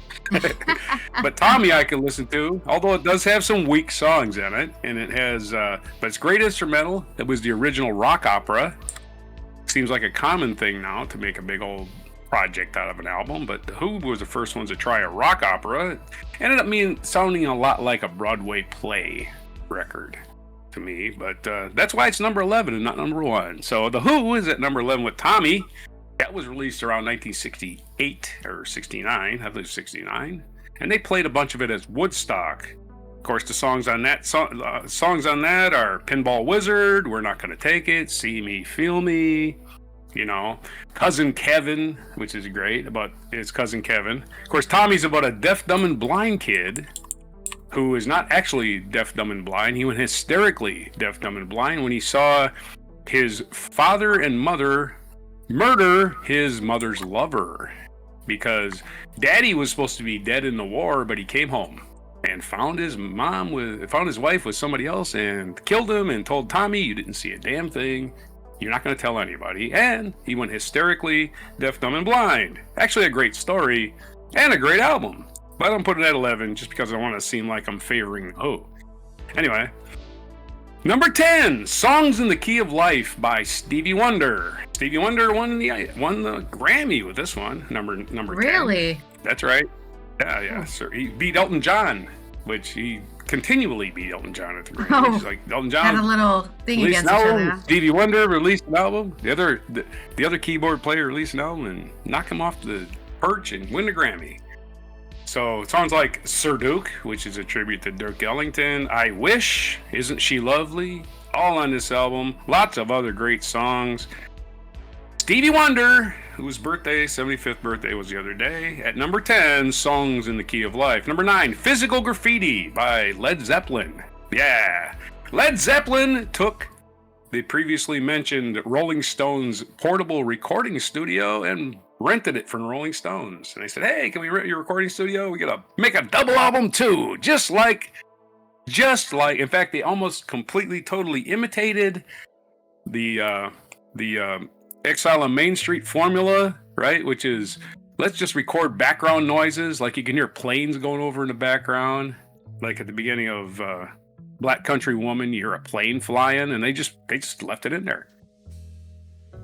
But Tommy I can listen to, although it does have some weak songs in it, and it has, but it's great instrumental. It was the original rock opera. Seems like a common thing now to make a big old project out of an album, but The Who was the first ones to try a rock opera. It ended up sounding a lot like a Broadway play record to me, but that's why it's number 11 and not number 1. So The Who is at number 11 with Tommy. That was released around 1968 or 69, I believe 69, and they played a bunch of it as Woodstock. Of course, the songs on that are Pinball Wizard, We're Not Gonna Take It, See Me, Feel Me, Cousin Kevin, which is great, about his cousin Kevin. Of course, Tommy's about a deaf, dumb, and blind kid who is not actually deaf, dumb, and blind. He went hysterically deaf, dumb, and blind when he saw his father and mother murder his mother's lover, because Daddy was supposed to be dead in the war, but he came home and found his wife with somebody else and killed him and told Tommy, you didn't see a damn thing. You're not going to tell anybody. And he went hysterically deaf, dumb, and blind. Actually a great story and a great album. But I'm putting it at 11 just because I want to seem like I'm favoring The Who. Anyway, number 10, Songs in the Key of Life by Stevie Wonder. Stevie Wonder won the Grammy with this one, number 10. Really? That's right. Yeah, sir. He beat Elton John, which he continually beat Elton John at the Grammys. Oh, Like Elton John had a little thing against each other. Stevie Wonder released an album. The other keyboard player released an album and knock him off the perch and win the Grammy. So songs like Sir Duke, which is a tribute to Duke Ellington, I Wish, Isn't She Lovely, all on this album. Lots of other great songs. Stevie Wonder, whose 75th birthday was the other day, at number 10, Songs in the Key of Life. Number 9, Physical Graffiti by Led Zeppelin. Yeah, Led Zeppelin took the previously mentioned Rolling Stones portable recording studio and rented it from Rolling Stones. And they said, hey, can we rent your recording studio? We gotta make a double album too. Just like, in fact, they almost completely, totally imitated the Exile on Main Street formula, right? Which is, let's just record background noises. Like you can hear planes going over in the background. Like at the beginning of Black Country Woman, you hear a plane flying, and they just left it in there.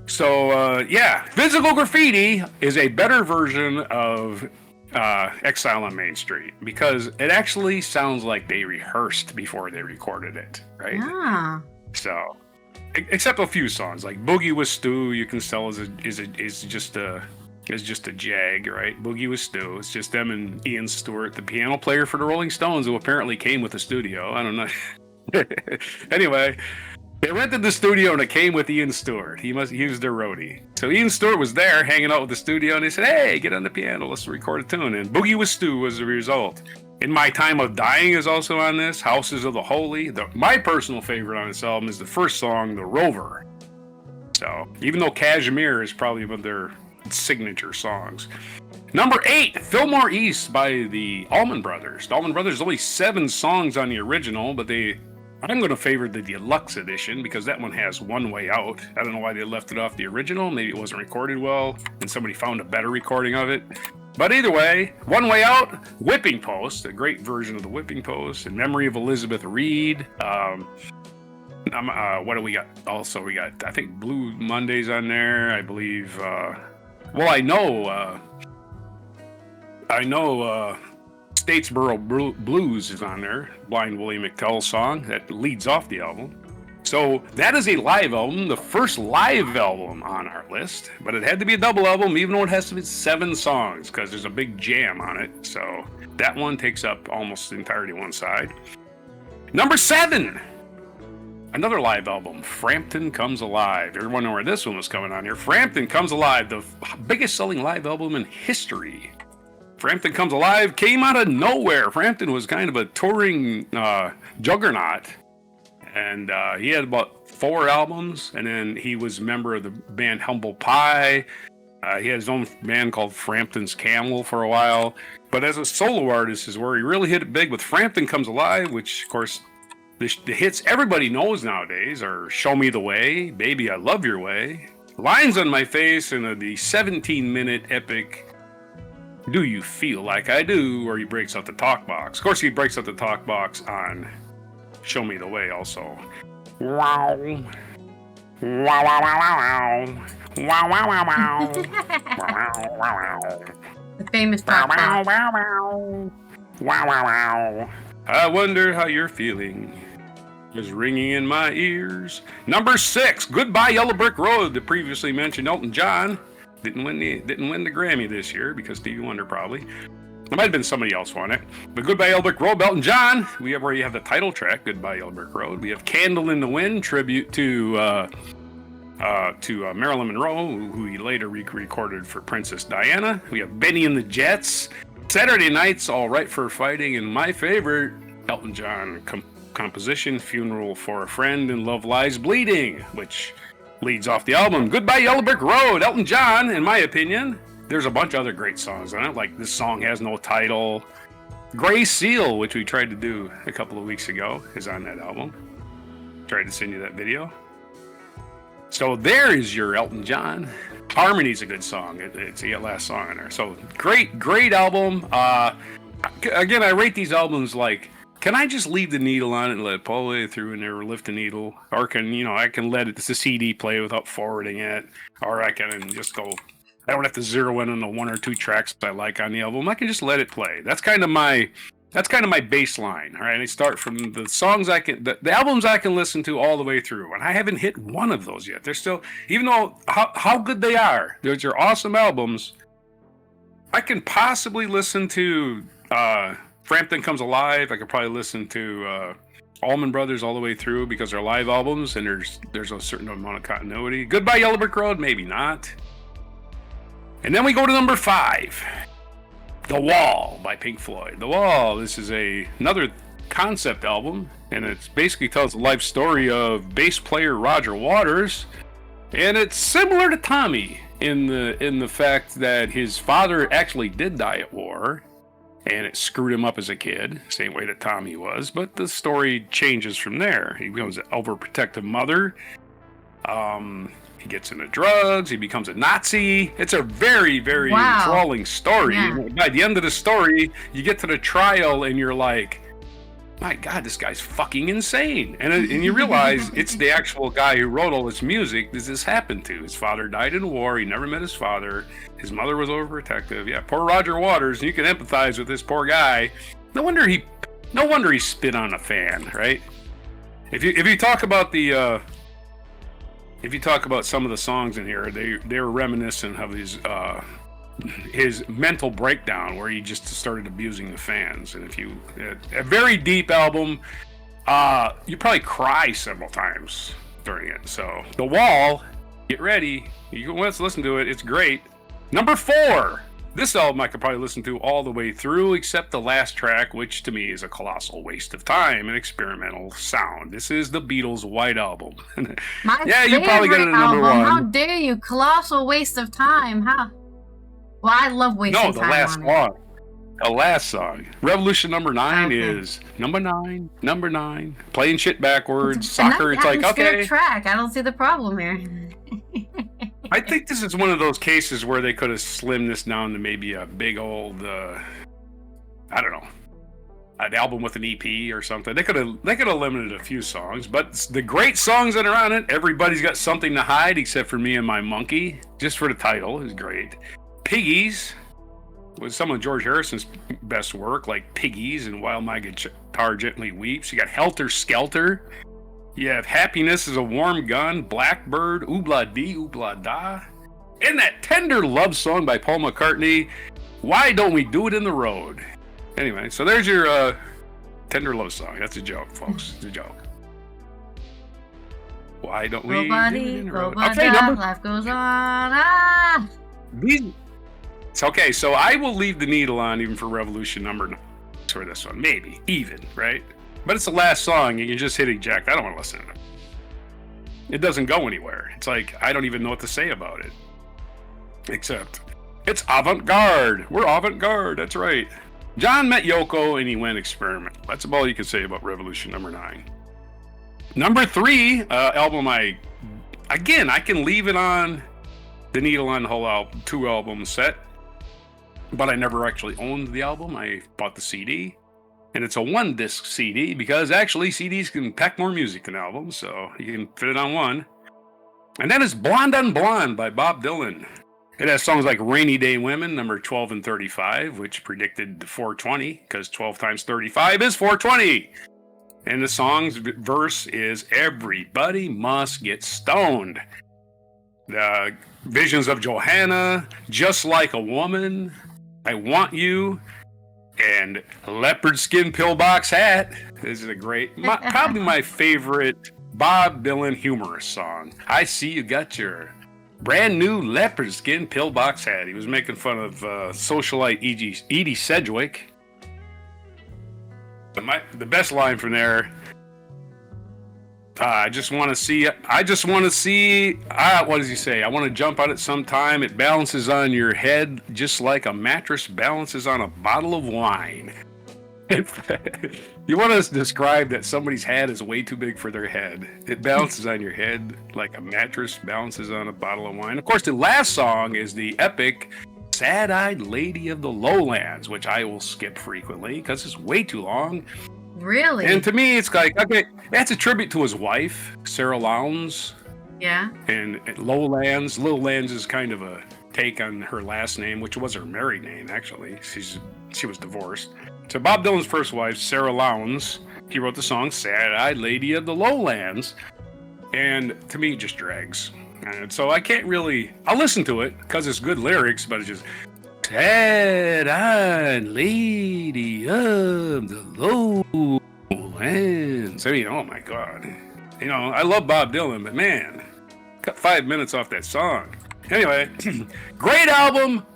So, Physical Graffiti is a better version of Exile on Main Street because it actually sounds like they rehearsed before they recorded it, right? Ah. So, except a few songs like Boogie with Stu, you can tell is just a jag, right? Boogie with Stu. It's just them and Ian Stewart, the piano player for the Rolling Stones, who apparently came with the studio. I don't know. Anyway. They rented the studio and it came with Ian Stewart. He was their roadie. So Ian Stewart was there hanging out with the studio and they said, hey, get on the piano, let's record a tune. And Boogie with Stu was the result. In My Time of Dying is also on this. Houses of the Holy. My personal favorite on this album is the first song, The Rover. So even though Kashmir is probably one of their signature songs. Number 8, Fillmore East by the Allman Brothers. The Allman Brothers, only 7 songs on the original, but I'm going to favor the deluxe edition because that one has One Way Out. I don't know why they left it off the original. Maybe it wasn't recorded well and somebody found a better recording of it. But either way, One Way Out, Whipping Post, a great version of the Whipping Post, In Memory of Elizabeth Reed. What do we got? Also, we got, I think, Blue Mondays on there. I believe, I know Statesboro Blues is on there, Blind Willie McTell's song that leads off the album. So that is a live album, the first live album on our list, but it had to be a double album, even though it has to be 7 songs, because there's a big jam on it. So that one takes up almost entirely one side. Number 7, another live album, Frampton Comes Alive. Everyone know where this one was coming on here. Frampton Comes Alive, the biggest selling live album in history. Frampton Comes Alive came out of nowhere. Frampton was kind of a touring juggernaut And he had about 4 albums, and then he was a member of the band Humble Pie. He had his own band called Frampton's Camel for a while. But as a solo artist is where he really hit it big with Frampton Comes Alive, which, of course, the hits everybody knows nowadays are Show Me the Way, Baby I Love Your Way, Lines on My Face, and the 17-minute epic Do You Feel Like I Do, where he breaks out the talk box. Of course, he breaks out the talk box on Show Me the Way also. Wow. Wow, wow, wow, wow. Wow, wow, wow, wow. Wow, wow, wow. The famous wow, talk wow, box. wow, wow. Wow, wow, wow. I wonder how you're feeling. Is ringing in my ears. Number 6, Goodbye Yellow Brick Road, the previously mentioned Elton John. Didn't win the Grammy this year because Stevie Wonder probably. There might have been somebody else on it. But Goodbye Yellow Brick Road, Elton John. We have where you have the title track, Goodbye Yellow Brick Road. We have Candle in the Wind, tribute to Marilyn Monroe, who he later recorded for Princess Diana. We have Benny and the Jets, Saturday Nights, All Right for Fighting, and my favorite Elton John composition, Funeral for a Friend and Love Lies Bleeding, which leads off the album. Goodbye Yellow Brick Road, Elton John, in my opinion. There's a bunch of other great songs on it, like This Song Has No Title. Gray Seal, which we tried to do a couple of weeks ago, is on that album. Tried to send you that video. So there is your Elton John. Harmony's a good song. It's the last song on there. So great album. Again, I rate these albums like, can I just leave the needle on it and let it pull all the way through and never lift the needle? Or I can let the CD play without forwarding it. Or I can just go, I don't have to zero in on the 1 or 2 tracks I like on the album. I can just let it play. That's kind of my baseline. All right, I start from the songs the albums I can listen to all the way through, and I haven't hit one of those yet. They're still, even though how good they are, those are awesome albums. I can possibly listen to Frampton Comes Alive. I could probably listen to Allman Brothers all the way through because they're live albums, and there's a certain amount of continuity. Goodbye Yellow Brick Road, maybe not. And then we go to number 5. The Wall by Pink Floyd. The Wall, this is another concept album, and it basically tells the life story of bass player Roger Waters, and it's similar to Tommy in the fact that his father actually did die at war, and it screwed him up as a kid, same way that Tommy was, but the story changes from there. He becomes an overprotective mother. He gets into drugs. He becomes a Nazi. It's a very, very enthralling story. Yeah. By the end of the story, you get to the trial and you're like, my God, this guy's fucking insane. And you realize it's the actual guy who wrote all this music that this happened to. His father died in war. He never met his father. His mother was overprotective. Yeah, poor Roger Waters. You can empathize with this poor guy. No wonder he spit on a fan, right? If you talk about some of the songs in here, they're reminiscent of his mental breakdown where he just started abusing the fans. And a very deep album, you probably cry several times during it. So The Wall, get ready. Let's listen to it. It's great. Number 4. This album I could probably listen to all the way through, except the last track, which to me is a colossal waste of time and experimental sound. This is the Beatles' White Album. Yeah, you probably got it at number 1. How dare you? Colossal waste of time, huh? Well, I love wasting time. No, the last one. The last song. Revolution number 9 is number 9. Playing shit backwards. Soccer, it's like, okay. Track. I don't see the problem here. I think this is one of those cases where they could have slimmed this down to maybe a big old, I don't know, an album with an EP or something. They could have limited a few songs, but the great songs that are on it, Everybody's Got Something to Hide Except for Me and My Monkey, just for the title, is great. Piggies was some of George Harrison's best work, like Piggies and While My Guitar Gently Weeps. You got Helter Skelter. You have Happiness is a Warm Gun, Blackbird, Oobla Dee, Oobla Da. And that tender love song by Paul McCartney, Why Don't We Do It in the Road? Anyway, so there's your tender love song. That's a joke, folks. It's a joke. Why don't we do it in the road? Okay, life goes on. It's okay, so I will leave the needle on even for Revolution number 9 for this one. Maybe, even, right? But it's the last song, and you just hit eject. I don't want to listen to it. It doesn't go anywhere. It's like, I don't even know what to say about it. Except, it's avant-garde. We're avant-garde, that's right. John met Yoko, and he went experimental. That's about all you can say about Revolution number 9. Number 3, album I can leave it on the needle on the whole album, 2 album set. But I never actually owned the album. I bought the CD. And it's a 1-disc CD because actually CDs can pack more music than albums, so you can fit it on one. And that is Blonde on Blonde by Bob Dylan. It has songs like Rainy Day Women, number 12 and 35, which predicted 420, because 12 times 35 is 420. And the song's verse is Everybody Must Get Stoned. The Visions of Johanna, Just Like a Woman, I Want You, and Leopard Skin Pillbox Hat. This is a great, probably my favorite Bob Dylan humorous song. I see you got your brand new leopard skin pillbox hat. He was making fun of socialite Edie Sedgwick. The best line from there. I just want to see. What does he say? I want to jump on it sometime. It balances on your head just like a mattress balances on a bottle of wine. You want to describe that somebody's head is way too big for their head. It balances on your head like a mattress balances on a bottle of wine. Of course, the last song is the epic Sad-Eyed Lady of the Lowlands, which I will skip frequently because it's way too long. Really? And to me, it's like, okay, that's a tribute to his wife, Sarah Lowndes. Yeah. And Lowlands. Lowlands is kind of a take on her last name, which was her married name, actually. She was divorced. So Bob Dylan's first wife, Sarah Lowndes, he wrote the song Sad-Eyed Lady of the Lowlands. And to me, it just drags. And so I can't really, I'll listen to it because it's good lyrics, but it's just, Sad-Eyed Lady of the Lowlands. I mean, oh my God. You know, I love Bob Dylan, but man, cut 5 minutes off that song. Anyway, great album.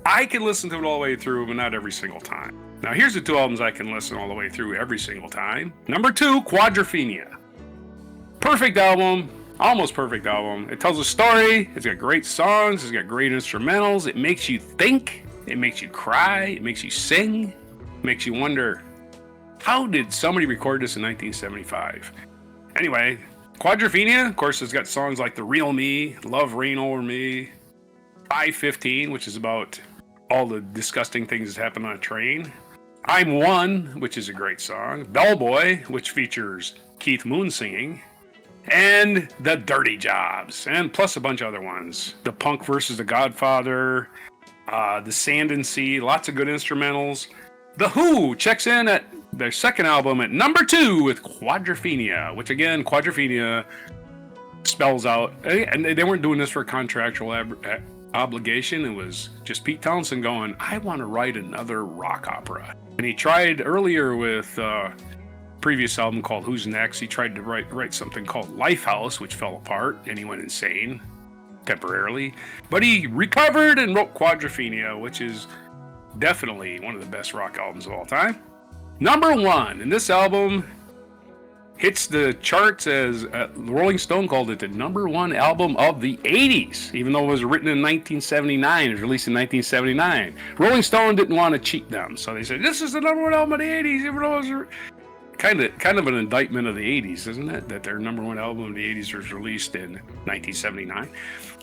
I can listen to it all the way through, but not every single time. Now, here's the 2 albums I can listen all the way through every single time. Number 2, Quadrophenia. Perfect album. Almost perfect album. It tells a story. It's got great songs. It's got great instrumentals. It makes you think. It makes you cry. It makes you sing. It makes you wonder, how did somebody record this in 1975? Anyway, Quadrophenia, of course, has got songs like The Real Me, Love Reign Over Me, 515, which is about all the disgusting things that happen on a train. I'm One, which is a great song. Bellboy, which features Keith Moon singing. And The Dirty Jobs, and plus a bunch of other ones. The Punk versus the Godfather, The Sand and Sea, lots of good instrumentals. The Who checks in at their second album at number 2 with Quadrophenia, which again, Quadrophenia spells out, and they weren't doing this for a contractual obligation. It was just Pete Townsend going, I want to write another rock opera. And he tried earlier with previous album called Who's Next. He tried to write something called Lifehouse, which fell apart, and he went insane temporarily. But he recovered and wrote Quadrophenia, which is definitely one of the best rock albums of all time. Number 1, and this album hits the charts as Rolling Stone called it the number 1 album of the 80s, even though it was written in 1979. It was released in 1979. Rolling Stone didn't want to cheat them, so they said, this is the number 1 album of the 80s, even though it was kind of an indictment of the 80s, isn't it? That their number 1 album of the 80s was released in 1979.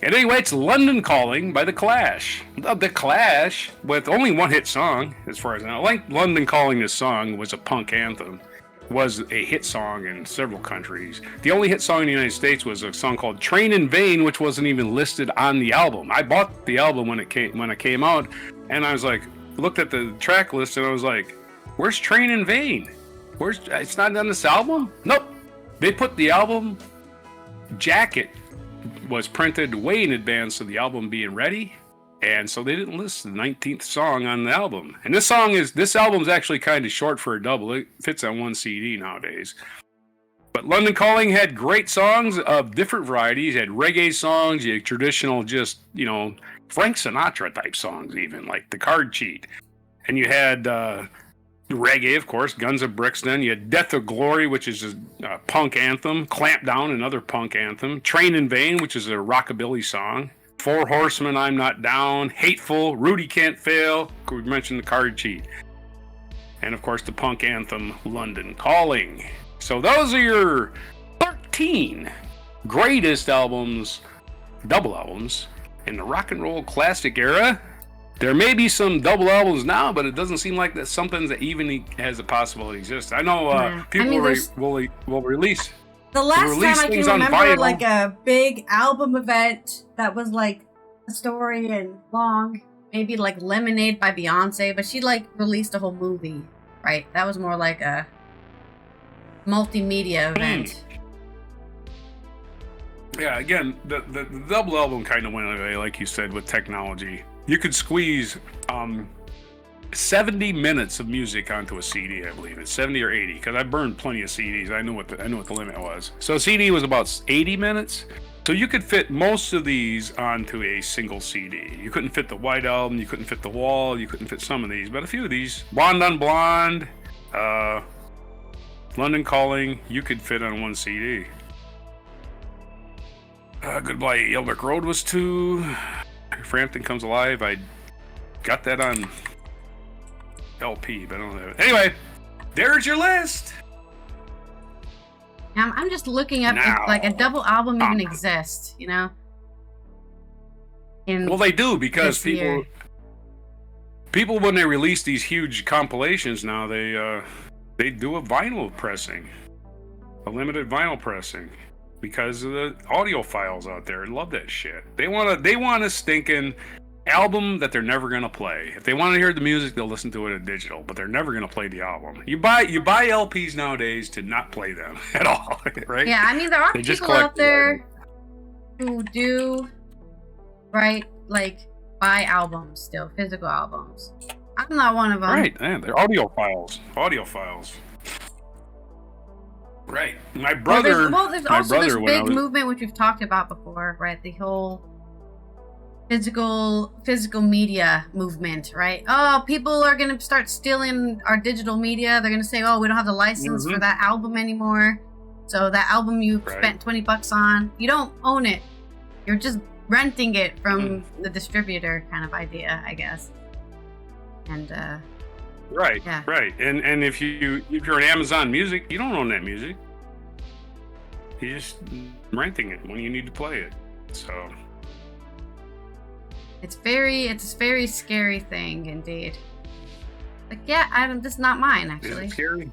And anyway, it's London Calling by The Clash. The Clash, with only one hit song, as far as I know. Like London Calling, this song was a punk anthem. Was a hit song in several countries. The only hit song in the United States was a song called Train in Vain, which wasn't even listed on the album. I bought the album when it came out, and I was like, looked at the track list, and I was like, where's Train in Vain? It's not on this album? Nope. They put the album jacket was printed way in advance of the album being ready, and so they didn't list the 19th song on the album. And this album's actually kind of short for a double. It fits on one CD nowadays. But London Calling had great songs of different varieties. You had reggae songs, you had traditional, just, Frank Sinatra type songs, even like The Card Cheat. And you had reggae, of course, Guns of Brixton. You had Death of Glory, which is a punk anthem. Clamp Down, another punk anthem. Train in Vain, which is a rockabilly song. Four Horsemen, I'm Not Down. Hateful, Rudy Can't Fail. We mentioned the Card Cheat. And, of course, the punk anthem, London Calling. So those are your 13 greatest albums, double albums, in the rock and roll classic era. There may be some double albums now, but it doesn't seem like that's something that even has a possibility exists. I know people will release. The last time I can remember like a big album event that was like a story and long, maybe like Lemonade by Beyonce, but she like released a whole movie, right? That was more like a multimedia event. Yeah, again, the double album kind of went away, like you said, with technology. You could squeeze 70 minutes of music onto a CD, I believe. It's 70 or 80, because I burned plenty of CDs. I knew what the limit was. So a CD was about 80 minutes. So you could fit most of these onto a single CD. You couldn't fit the White Album, you couldn't fit The Wall, you couldn't fit some of these, but a few of these. Blonde on Blonde, London Calling, you could fit on one CD. Goodbye Yelbrick Road was 2. Frampton Comes Alive, I got that on LP, but I don't have it. Anyway, there's your list. I'm just looking up if like a double album even exists, you know? Well, they do, because people when they release these huge compilations now, they do a vinyl pressing, a limited vinyl pressing. Because of the audiophiles out there, love that shit. They want a stinking album that they're never gonna play. If they want to hear the music, they'll listen to it in digital, but they're never gonna play the album. You buy LPs nowadays to not play them at all, right? Yeah, I mean there are people out there who do, right, like buy albums still, physical albums. I'm not one of them. Right, man, they're audiophiles. Right. My brother. Well, there's also this big movement which we've talked about before, right? The whole physical media movement, right? Oh, people are gonna start stealing our digital media. They're gonna say, "Oh, we don't have the license for that album anymore." So that album you spent $20 on, you don't own it. You're just renting it from the distributor, kind of idea, I guess. And Right, yeah. Right. And if you're an Amazon Music, you don't own that music. You're just renting it when you need to play it. So it's a very scary thing indeed. Like, yeah, this is not mine, actually. Is it scary?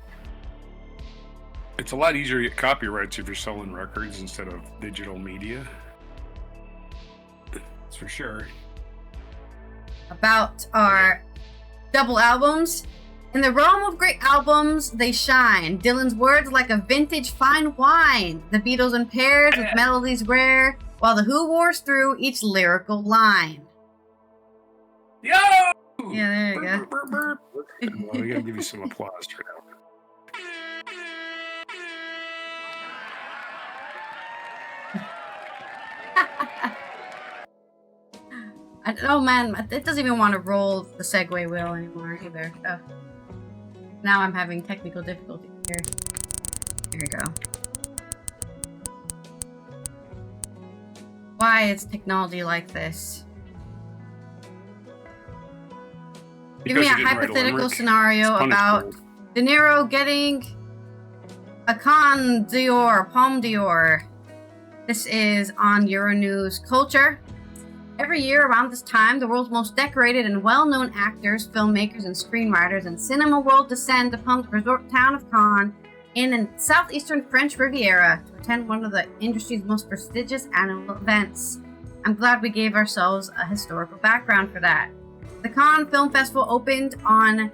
It's a lot easier to get copyrights if you're selling records instead of digital media. That's for sure. About our double albums. In the realm of great albums, they shine. Dylan's words like a vintage fine wine. The Beatles in pairs with melodies rare, while the Who wars through each lyrical line. Yo! Yeah, there you go. Well, we gotta give you some applause for that. Oh man, it doesn't even want to roll the segue wheel anymore either. Oh. Now I'm having technical difficulties here. Here we go. Why is technology like this? Give me a hypothetical scenario about De Niro getting a Palme d'Or. This is on Euronews Culture. Every year around this time, the world's most decorated and well-known actors, filmmakers, and screenwriters in cinema world descend upon the resort town of Cannes in the southeastern French Riviera to attend one of the industry's most prestigious annual events. I'm glad we gave ourselves a historical background for that. The Cannes Film Festival opened on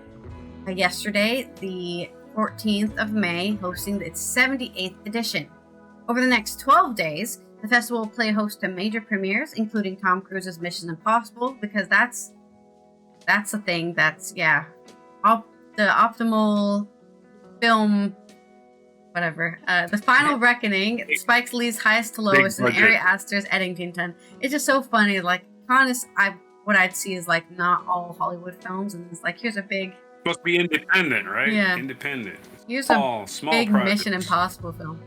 yesterday, the 14th of May, hosting its 78th edition. Over the next 12 days, the festival will play host to major premieres, including Tom Cruise's Mission Impossible, because that's a thing that's, the optimal film, whatever. The Final Reckoning, Spike Lee's Highest to Lowest, and Ari Aster's Eddington. It's just so funny. Like, Cannes, what I'd see is like not all Hollywood films, and it's like, here's a big Supposed to be independent, right? Yeah. Independent. Here's small a big projects. Mission Impossible film.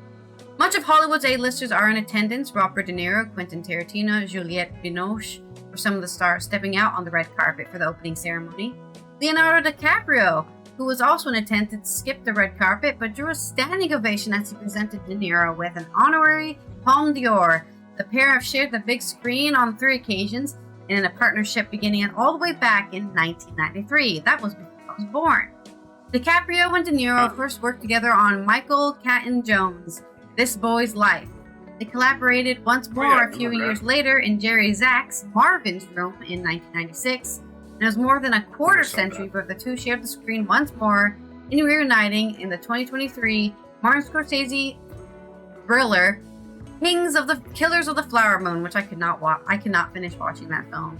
Much of Hollywood's A-listers are in attendance. Robert De Niro, Quentin Tarantino, Juliette Binoche were some of the stars stepping out on the red carpet for the opening ceremony. Leonardo DiCaprio, who was also in attendance, skipped the red carpet but drew a standing ovation as he presented De Niro with an honorary Palme d'Or. The pair have shared the big screen on 3 occasions and in a partnership beginning all the way back in 1993. That was before I was born. DiCaprio and De Niro first worked together on Michael Caton-Jones' This Boy's Life. They collaborated once more a few years later in Jerry Zach's Marvin's Room in 1996. And it was more than a quarter century before the two shared the screen once more in reuniting in the 2023 Martin Scorsese thriller Killers of the Flower Moon, which I could not watch. I could not finish watching that film.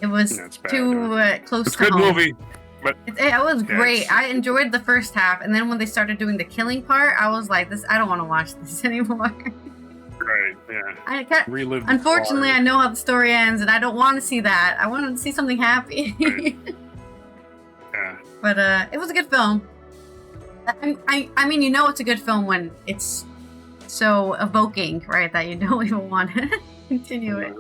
It was too close to home. Good movie. But it was great. I enjoyed the first half, and then when they started doing the killing part, I was like, "This, I don't want to watch this anymore." Right. Yeah. I can't. Unfortunately, I know how the story ends, and I don't want to see that. I want to see something happy. Right. Yeah. But it was a good film. I mean, you know, it's a good film when it's so evoking, right? That you don't even want to continue it.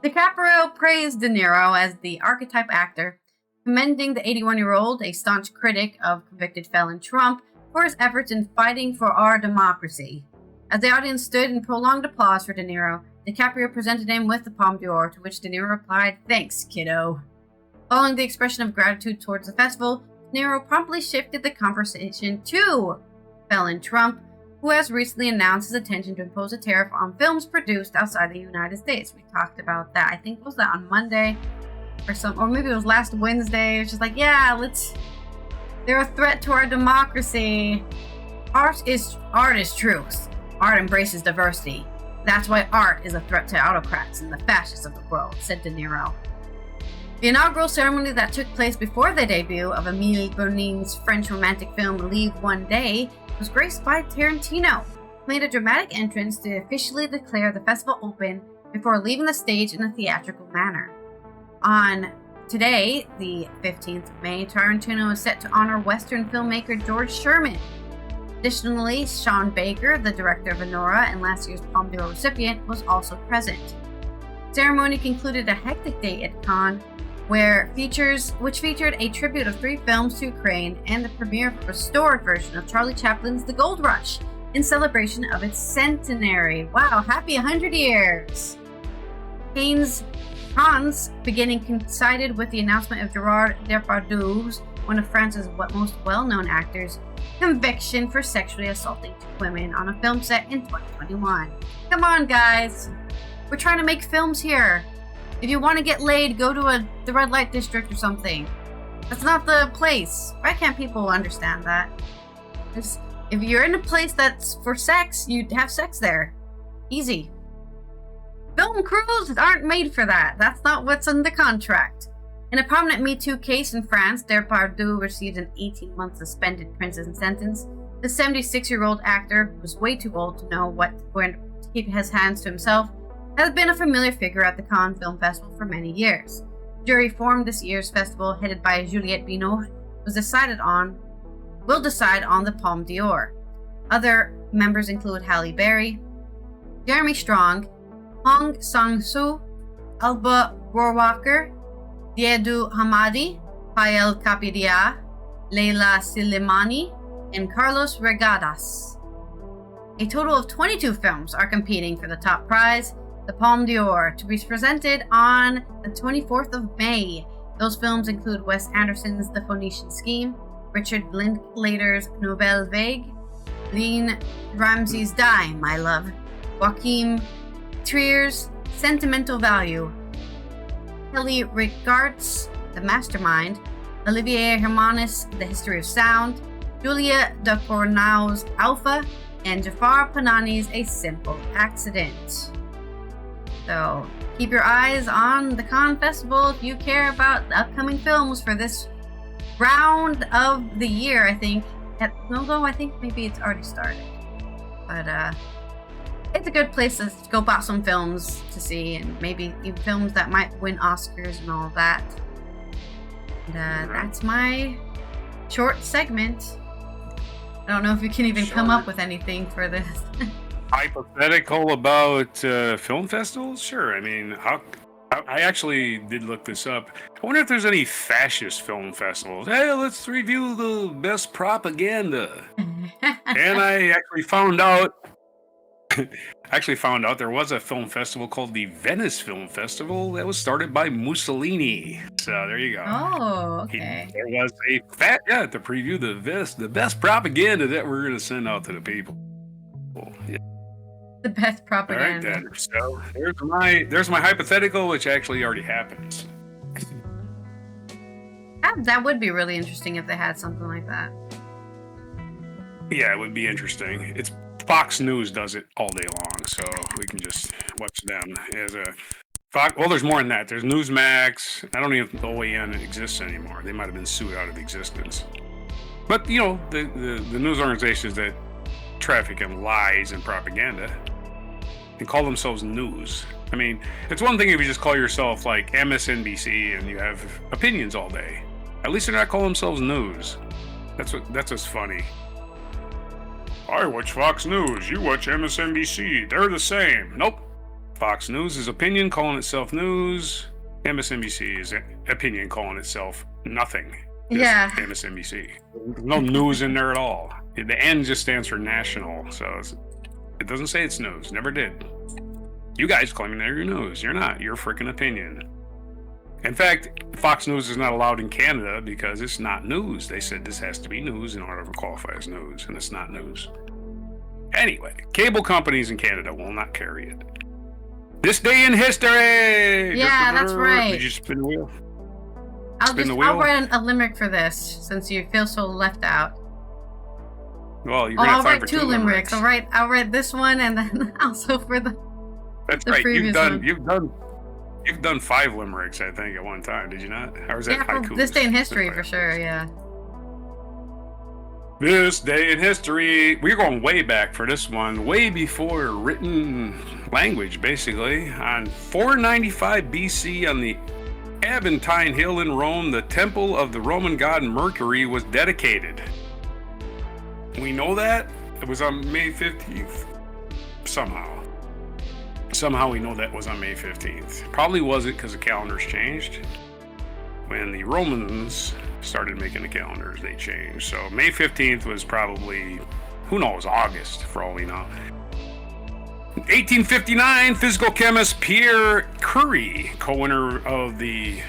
DiCaprio praised De Niro as the archetype actor, commending the 81-year-old, a staunch critic of convicted felon Trump, for his efforts in fighting for our democracy. As the audience stood in prolonged applause for De Niro, DiCaprio presented him with the Palme d'Or, to which De Niro replied, "Thanks, kiddo." Following the expression of gratitude towards the festival, De Niro promptly shifted the conversation to felon Trump, who has recently announced his intention to impose a tariff on films produced outside the United States. We talked about that. I think was that on Monday or maybe it was last Wednesday. It was just like, yeah, they're a threat to our democracy. Art is truth. Art embraces diversity. That's why art is a threat to autocrats and the fascists of the world, said De Niro. The inaugural ceremony that took place before the debut of Émile Bernein's French romantic film Leave One Day was graced by Tarantino, who made a dramatic entrance to officially declare the festival open before leaving the stage in a theatrical manner. On today, the 15th of May, Tarantino is set to honor Western filmmaker George Sherman. Additionally, Sean Baker, the director of Anora and last year's Palme d'Or recipient, was also present. The ceremony concluded a hectic day at Cannes, which featured a tribute of 3 films to Ukraine and the premiere of a restored version of Charlie Chaplin's The Gold Rush in celebration of its centenary. Wow, happy 100 years! Cannes beginning coincided with the announcement of Gerard Depardieu's, one of France's most well-known actors, conviction for sexually assaulting 2 women on a film set in 2021. Come on, guys. We're trying to make films here. If you want to get laid, go to the red light district or something. That's not the place. Why can't people understand that? If you're in a place that's for sex, you have sex there. Easy. Film crews aren't made for that. That's not what's in the contract. In a prominent Me Too case in France, Depardieu received an 18-month suspended prison sentence. The 76-year-old actor, who was way too old to know when to keep his hands to himself, has been a familiar figure at the Cannes Film Festival for many years. The jury formed this year's festival, headed by Juliette Binoche, will decide on the Palme d'Or. Other members include Halle Berry, Jeremy Strong, Hong Sang-soo, Alba Rohrwacher, Diédou Hamadi, Pael Kapidia, Leila Silimani, and Carlos Regadas. A total of 22 films are competing for the top prize, the Palme d'Or, to be presented on the 24th of May. Those films include Wes Anderson's The Phoenician Scheme, Richard Linklater's Nouvelle Vague, Lean Ramsey's Die, My Love, Joachim Trier's Sentimental Value, Kelly Reichardt, The Mastermind, Olivier Hermanus' The History of Sound, Julia Ducournau's Alpha, and Jafar Panahi's A Simple Accident. So keep your eyes on the Cannes Festival if you care about the upcoming films for this round of the year, I think. Although I think maybe it's already started. But it's a good place to go buy some films to see, and maybe even films that might win Oscars and all that. That's my short segment. I don't know if you can even come up with anything for this. Hypothetical about film festivals? Sure. I mean, I actually did look this up. I wonder if there's any fascist film festivals. Hey, let's review the best propaganda. And I actually found out there was a film festival called the Venice Film Festival that was started by Mussolini. So there you go. Oh, okay. There was a to preview the best propaganda that we're going to send out to the people. Yeah. The best propaganda. All right, then. So there's my hypothetical, which actually already happens. That would be really interesting if they had something like that. Yeah, it would be interesting. It's Fox News does it all day long, so we can just watch them as a Fox. Well, there's more than that. There's Newsmax. I don't even think the OAN exists anymore. They might have been sued out of existence. But the news organizations that traffic in lies and propaganda and call themselves news. I mean, it's one thing if you just call yourself like MSNBC and you have opinions all day. At least they're not calling themselves news. That's what's funny. I watch Fox News. You watch MSNBC. They're the same. Nope. Fox News is opinion calling itself news. MSNBC is opinion calling itself nothing. Just MSNBC. No news in there at all. The N just stands for national, so it doesn't say it's news. Never did. You guys claiming they're your news. You're not. You're freaking opinion. In fact, Fox News is not allowed in Canada because it's not news. They said this has to be news in order to qualify as news, and it's not news. Anyway, cable companies in Canada will not carry it. This day in history! Yeah, that's right. Did you spin the wheel? I'll write a limerick for this, since you feel so left out. Well, you're gonna have I'll write two limericks. I'll write this one, and then also for the. That's the right. One. You've done 5 limericks, I think, at one time. Did you not? Or was that haikus? This day in history, for sure. Yeah. This day in history. We're going way back for this one, way before written language, basically. On 495 BC, on the Aventine Hill in Rome, the temple of the Roman god Mercury was dedicated. We know that. It was on May 15th. Somehow we know that was on May 15th. Probably wasn't because the calendars changed. When the Romans started making the calendars, they changed. So May 15th was probably, who knows, August, for all we know. 1859, physical chemist Pierre Curie, co-winner of the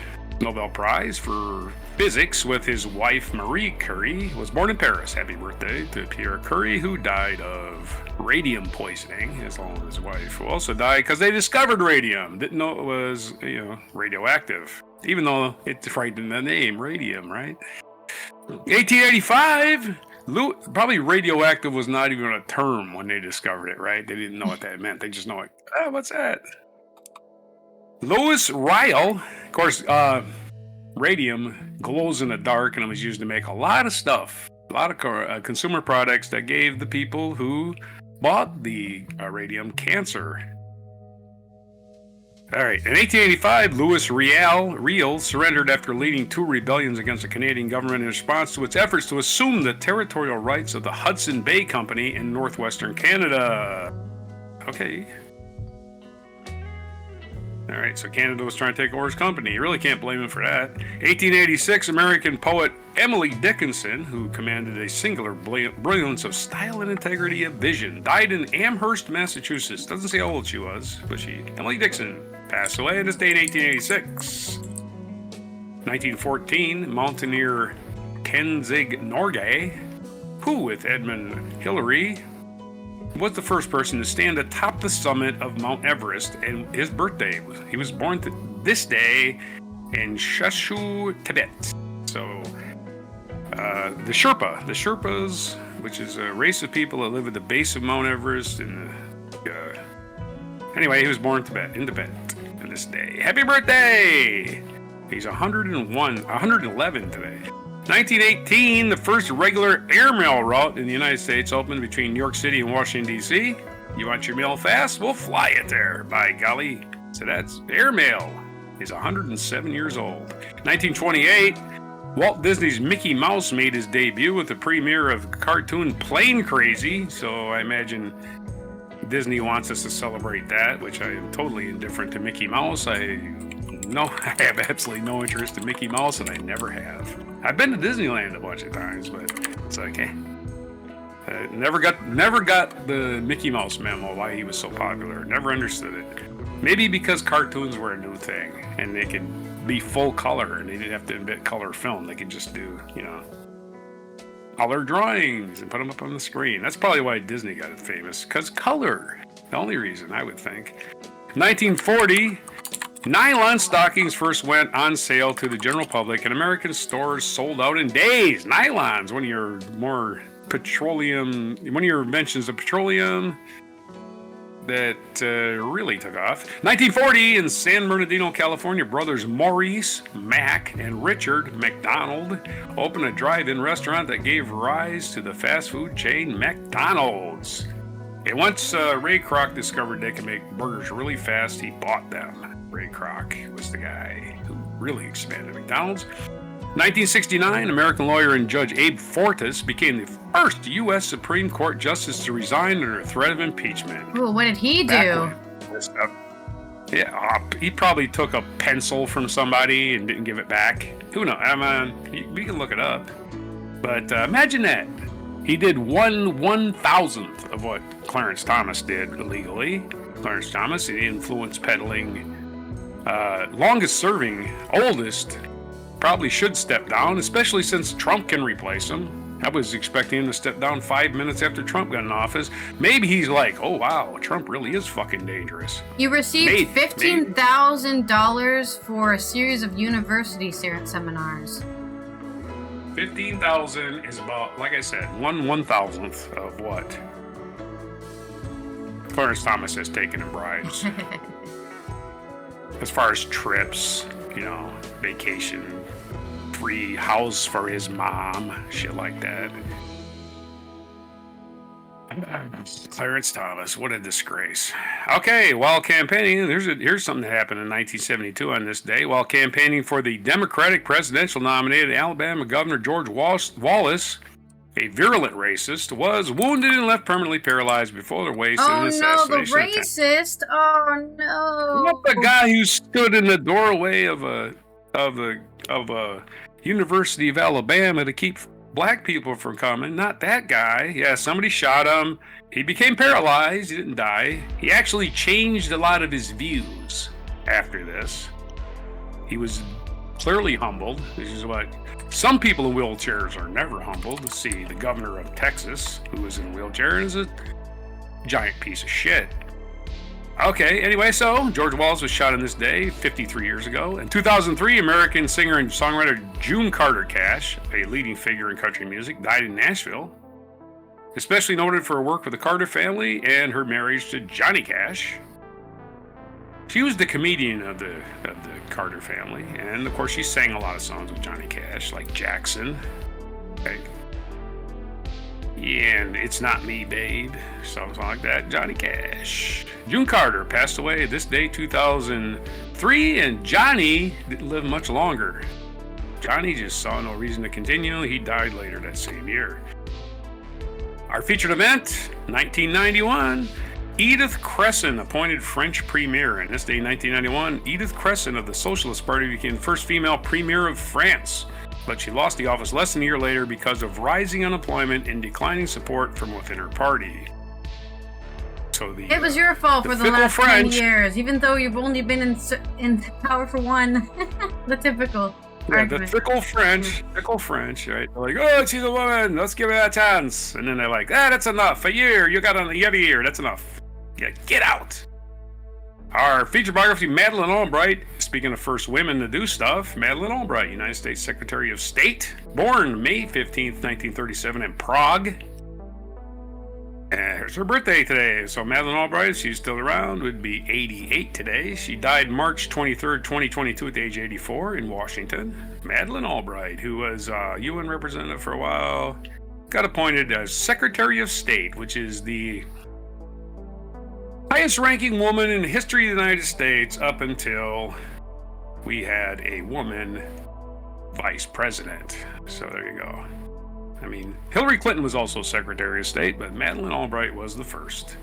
Nobel Prize for Physics with his wife Marie Curie, was born in Paris. Happy birthday to Pierre Curie, who died of radium poisoning, as long as his wife, who also died because they discovered radium. Didn't know it was, radioactive, even though it frightened the name, radium, right? 1885, probably radioactive was not even a term when they discovered it, right? They didn't know what that meant. They just know it. What's that? Louis Ryle, of course, radium glows in the dark, and it was used to make a lot of stuff, a lot of consumer products that gave the people who bought the radium cancer. All right, in 1885, Louis Riel surrendered after leading 2 rebellions against the Canadian government in response to its efforts to assume the territorial rights of the Hudson Bay Company in northwestern Canada. Okay. All right, so Canada was trying to take over his company. You really can't blame him for that. 1886, American poet Emily Dickinson, who commanded a singular brilliance of style and integrity of vision, died in Amherst, Massachusetts. Doesn't say how old she was, but Emily Dickinson, passed away in this day in 1886. 1914, mountaineer Tenzing Norgay, who with Edmund Hillary, was the first person to stand atop the summit of Mount Everest, and his birthday he was born this day in Shushu, Tibet. So the Sherpas, which is a race of people that live at the base of Mount Everest, anyway, he was born in Tibet on this day. Happy birthday! He's 111 today. 1918, the first regular airmail route in the United States opened between New York City and Washington, D.C. You want your mail fast? We'll fly it there, by golly. So that's airmail. He's 107 years old. 1928, Walt Disney's Mickey Mouse made his debut with the premiere of cartoon Plane Crazy, so I imagine Disney wants us to celebrate that, which I am totally indifferent to Mickey Mouse. I have absolutely no interest in Mickey Mouse, and I never have. I've been to Disneyland a bunch of times, but it's like, hey, never got the Mickey Mouse memo why he was so popular. Never understood it. Maybe because cartoons were a new thing, and they could be full color, and they didn't have to embed color film. They could just do, color drawings and put them up on the screen. That's probably why Disney got it famous, because color. The only reason, I would think. 1940, nylon stockings first went on sale to the general public, and American stores sold out in days. Nylon's one of your inventions of petroleum that really took off. 1940, in San Bernardino, California, brothers Maurice Mac and Richard McDonald opened a drive-in restaurant that gave rise to the fast food chain McDonald's. And once Ray Kroc discovered they could make burgers really fast, he bought them. Ray Kroc was the guy who really expanded McDonald's. 1969, American lawyer and Judge Abe Fortas became the first U.S. Supreme Court justice to resign under threat of impeachment. Ooh, what did he do? He probably took a pencil from somebody and didn't give it back. Who knows? We can look it up. But imagine that. He did 1/1000th of what Clarence Thomas did illegally. Clarence Thomas, the influence peddling, longest serving, oldest, probably should step down, especially since Trump can replace him. I was expecting him to step down 5 minutes after Trump got in office. Maybe he's like, oh wow, Trump really is fucking dangerous. He received $15,000 for a series of university seminars. 15,000 is about, like I said, 1/1000th of what Clarence Thomas has taken in bribes. As far as trips, vacation, free house for his mom, shit like that. Clarence Thomas, what a disgrace. Okay, while campaigning, here's something that happened in 1972 on this day. While campaigning for the Democratic presidential nominated Alabama Governor George Wallace, a virulent racist, was wounded and left permanently paralyzed before the waist in an assassination attempt. Racist! Oh no! Not the guy who stood in the doorway of a University of Alabama to keep black people from coming. Not that guy. Yeah, somebody shot him. He became paralyzed. He didn't die. He actually changed a lot of his views after this. He was clearly humbled. This is what some people in wheelchairs are never humbled. Let's see, the governor of Texas, who is in a wheelchair and is a giant piece of shit. Okay, anyway, so George Wallace was shot on this day 53 years ago. In 2003, American singer and songwriter June Carter Cash, a leading figure in country music, died in Nashville. Especially noted for her work with the Carter family and her marriage to Johnny Cash. She was the comedian of the Carter family, and of course she sang a lot of songs with Johnny Cash, like Jackson. Okay. And It's Not Me, Babe, songs like that. Johnny Cash. June Carter passed away this day, 2003, and Johnny didn't live much longer. Johnny just saw no reason to continue. He died later that same year. Our featured event, 1991. Edith Cresson appointed French premier. And this day, 1991, Edith Cresson of the Socialist Party became the first female premier of France. But she lost the office less than a year later because of rising unemployment and declining support from within her party. So it was your fault for the last 10 years, even though you've only been in power for one. The typical argument. The fickle French, right? They're like, oh, she's a woman, let's give her a chance. And then they're like, that's enough. A year, you got a year, that's enough. Yeah, get out. Our feature biography, Madeleine Albright. Speaking of first women to do stuff, Madeleine Albright, United States Secretary of State, born May 15th, 1937 in Prague. And here's her birthday today. So Madeleine Albright, she's still around, would be 88 today. She died March 23rd, 2022 at the age of 84 in Washington. Madeleine Albright, who was a UN representative for a while, got appointed as Secretary of State, which is the highest ranking woman in the history of the United States up until we had a woman vice president. So there you go. I mean, Hillary Clinton was also Secretary of State, but Madeleine Albright was the first.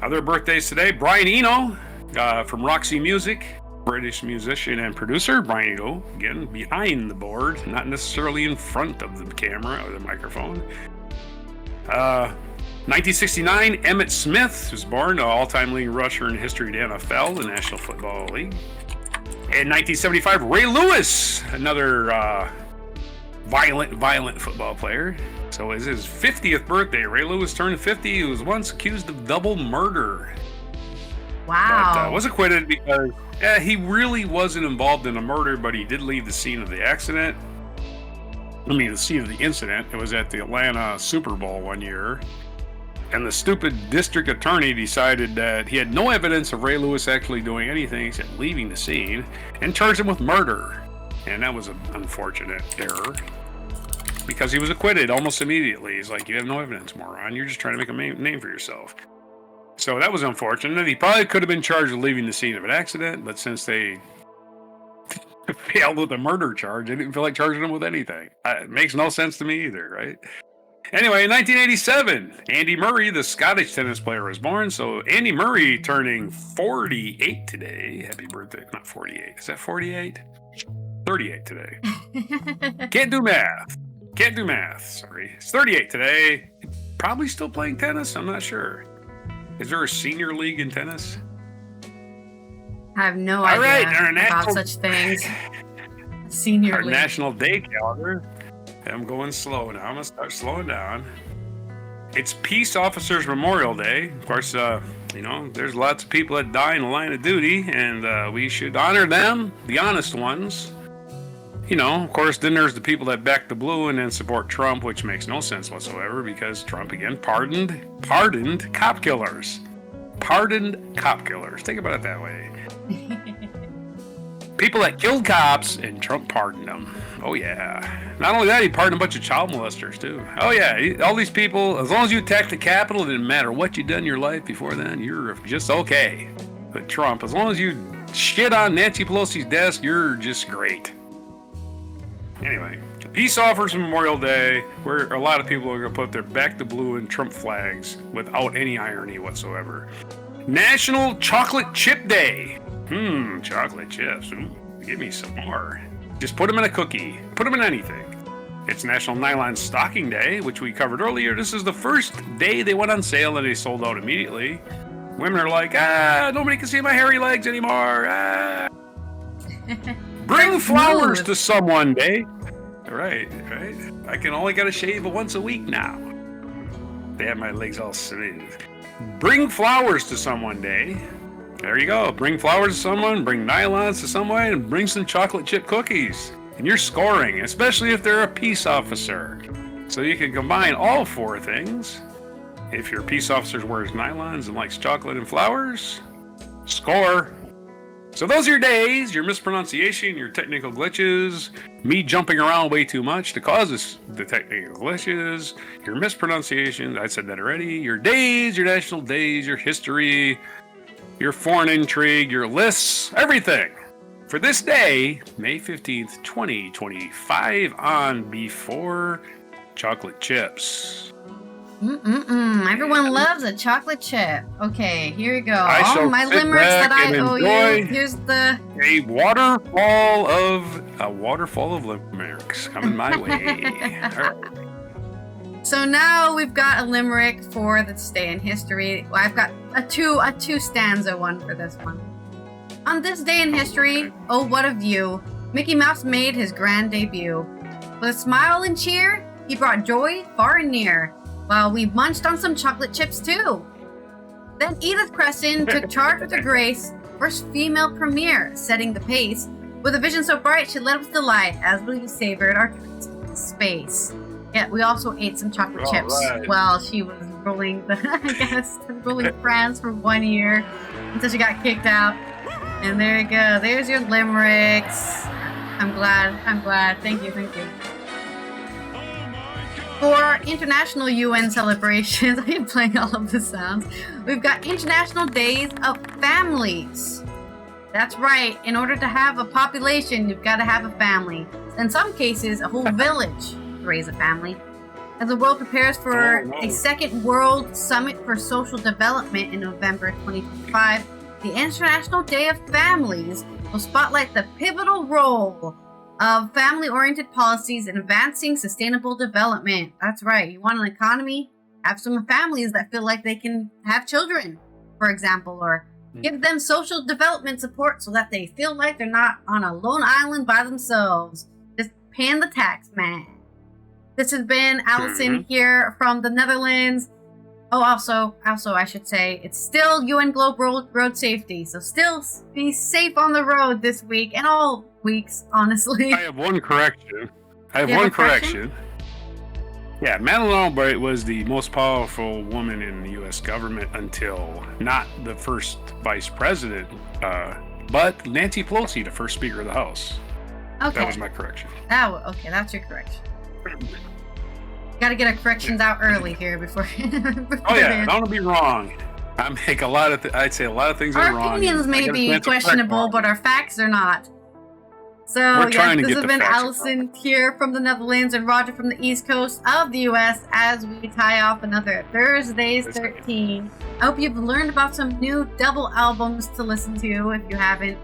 Other birthdays today, Brian Eno from Roxy Music, British musician and producer. Brian Eno, again, behind the board, not necessarily in front of the camera or the microphone. 1969, Emmitt Smith was born, all-time leading rusher in history to NFL, the National Football League. In 1975, Ray Lewis, another violent football player. So it's his 50th birthday. Ray Lewis turned 50. He was once accused of double murder. Wow. But was acquitted because he really wasn't involved in a murder, but he did leave the scene of the accident. The scene of the incident. It was at the Atlanta Super Bowl one year. And the stupid district attorney decided that he had no evidence of Ray Lewis actually doing anything except leaving the scene and charged him with murder. And that was an unfortunate error because he was acquitted almost immediately. He's like, you have no evidence, moron. You're just trying to make a name for yourself. So that was unfortunate. He probably could have been charged with leaving the scene of an accident, but since they failed with a murder charge, they didn't feel like charging him with anything. It makes no sense to me either, right? Anyway, in 1987, Andy Murray, the Scottish tennis player, was born. So Andy Murray turning 48 today. Happy birthday. Not 48. Is that 48? 38 today. Can't do math. Sorry. It's 38 today. Probably still playing tennis. I'm not sure. Is there a senior league in tennis? I have no idea about such things. Senior league. Our national day calendar. I'm going slow now. I'm going to start slowing down. It's Peace Officers Memorial Day. Of course, there's lots of people that die in the line of duty, and we should honor them, the honest ones. Of course, then there's the people that back the blue and then support Trump, which makes no sense whatsoever because Trump, again, pardoned cop killers. Pardoned cop killers. Think about it that way. People that killed cops, and Trump pardoned them. Oh, yeah. Not only that, he pardoned a bunch of child molesters, too. Oh, yeah. All these people, as long as you attack the Capitol, it didn't matter what you'd done in your life before then, you're just okay. But Trump, as long as you shit on Nancy Pelosi's desk, you're just great. Anyway, Peace Offers Memorial Day, where a lot of people are going to put their back to blue and Trump flags without any irony whatsoever. National Chocolate Chip Day. Chocolate chips. Ooh, give me some more. Just put them in a cookie. Put them in anything. It's National Nylon Stocking Day, which we covered earlier. This is the first day they went on sale and they sold out immediately. Women are like, nobody can see my hairy legs anymore. Bring flowers to someone day. Right. I can only get a shave once a week now. They have my legs all smooth. Bring flowers to someone day. There you go. Bring flowers to someone, bring nylons to someone, and bring some chocolate chip cookies. And you're scoring, especially if they're a peace officer. So you can combine all four things. If your peace officer wears nylons and likes chocolate and flowers, score. So those are your days, your mispronunciation, your technical glitches, me jumping around way too much to cause the technical glitches, your mispronunciation, I said that already, your days, your national days, your history, your foreign intrigue, your lists, everything. For this day, May 15th, 2025, on Before Chocolate Chips. Everyone loves a chocolate chip. Okay, here we go. All my limericks that I owe you. Here's a waterfall of limericks coming my way. So now we've got a limerick for this day in history. Well, I've got a two stanza one for this one. On this day in history, oh what a view! Mickey Mouse made his grand debut. With a smile and cheer, he brought joy far and near. While we munched on some chocolate chips too. Then Edith Cresson took charge with her grace, first female premier, setting the pace. With a vision so bright, she led with delight as we savored our trips into space. Yeah, we also ate some chocolate chips while she was ruling ruling France for 1 year until she got kicked out. And there you go. There's your limericks. I'm glad. Thank you. For our international UN celebrations, I am playing all of the sounds. We've got International Days of Families. That's right. In order to have a population, you've got to have a family. In some cases, a whole village to raise a family. As the world prepares for a second World Summit for Social Development in November 2025, the International Day of Families will spotlight the pivotal role of family-oriented policies in advancing sustainable development. That's right. You want an economy? Have some families that feel like they can have children, for example, or give them social development support so that they feel like they're not on a lone island by themselves, just paying the tax man. This has been Allison here from the Netherlands. Oh, also, I should say, it's still UN Global Road Safety, so still be safe on the road this week and all weeks, honestly. I have one correction. Yeah, Madeleine Albright was the most powerful woman in the U.S. government until not the first vice president, but Nancy Pelosi, the first Speaker of the House. Okay. That was my correction. Oh, okay, that's your correction. Got to get our corrections out early here before. Oh yeah, don't be wrong. I make a lot of. I'd say a lot of things are wrong. Our opinions may be questionable, but our facts are not. So yes, this has been Allison here from the Netherlands and Roger from the East Coast of the U.S. as we tie off another Thursdays 13. I hope you've learned about some new double albums to listen to if you haven't.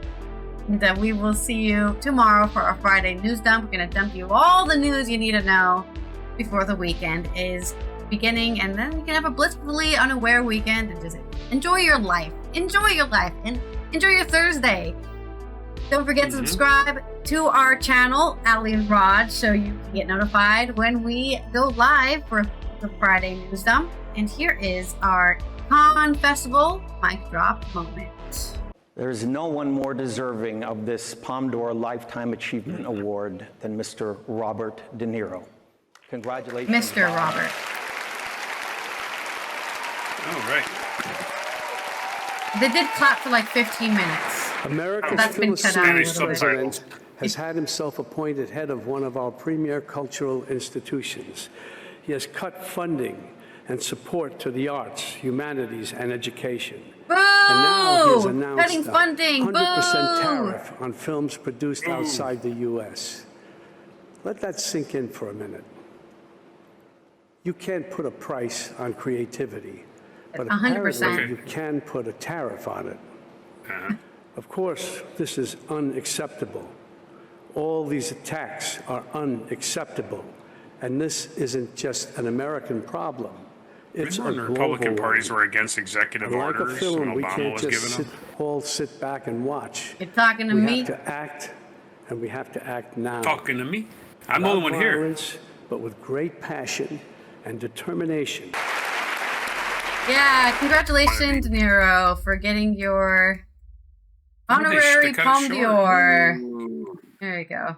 And we will see you tomorrow for our Friday news dump. We're going to dump you all the news you need to know before the weekend is beginning, and then you can have a blissfully unaware weekend and just enjoy your life. Enjoy your life and enjoy your Thursday. Don't forget to subscribe to our channel, Allie and Rod, so you can get notified when we go live for the Friday news dump. And here is our Con Festival mic drop moment. There is no one more deserving of this Palme d'Or Lifetime Achievement Award than Mr. Robert De Niro. Congratulations, Mr. Robert. All right. They did clap for like 15 minutes. America's Philistine president has had himself appointed head of one of our premier cultural institutions. He has cut funding and support to the arts, humanities, and education. Boo! And now he has announced Cutting funding. 100% tariff on films produced outside the U.S. Let that sink in for a minute. You can't put a price on creativity, but 100%. apparently you can put a tariff on it. Of course, this is unacceptable. All these attacks are unacceptable. And this isn't just an American problem. It's a Remember when the global Republican parties one. were against executive And like a orders film, when we Obama can't was just giving them? all sit back and watch. You're talking to We me? have to act, and we have to act now. Talking to me? I'm the only one here. Violence, but with great passion and determination. Yeah, congratulations, De Niro, for getting your honorary Palme d'Or. There you go.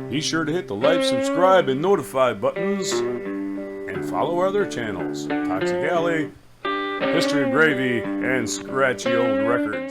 Be sure to hit the like, subscribe, and notify buttons, and follow our other channels, Toxic Alley, History of Gravy, and Scratchy Old Records.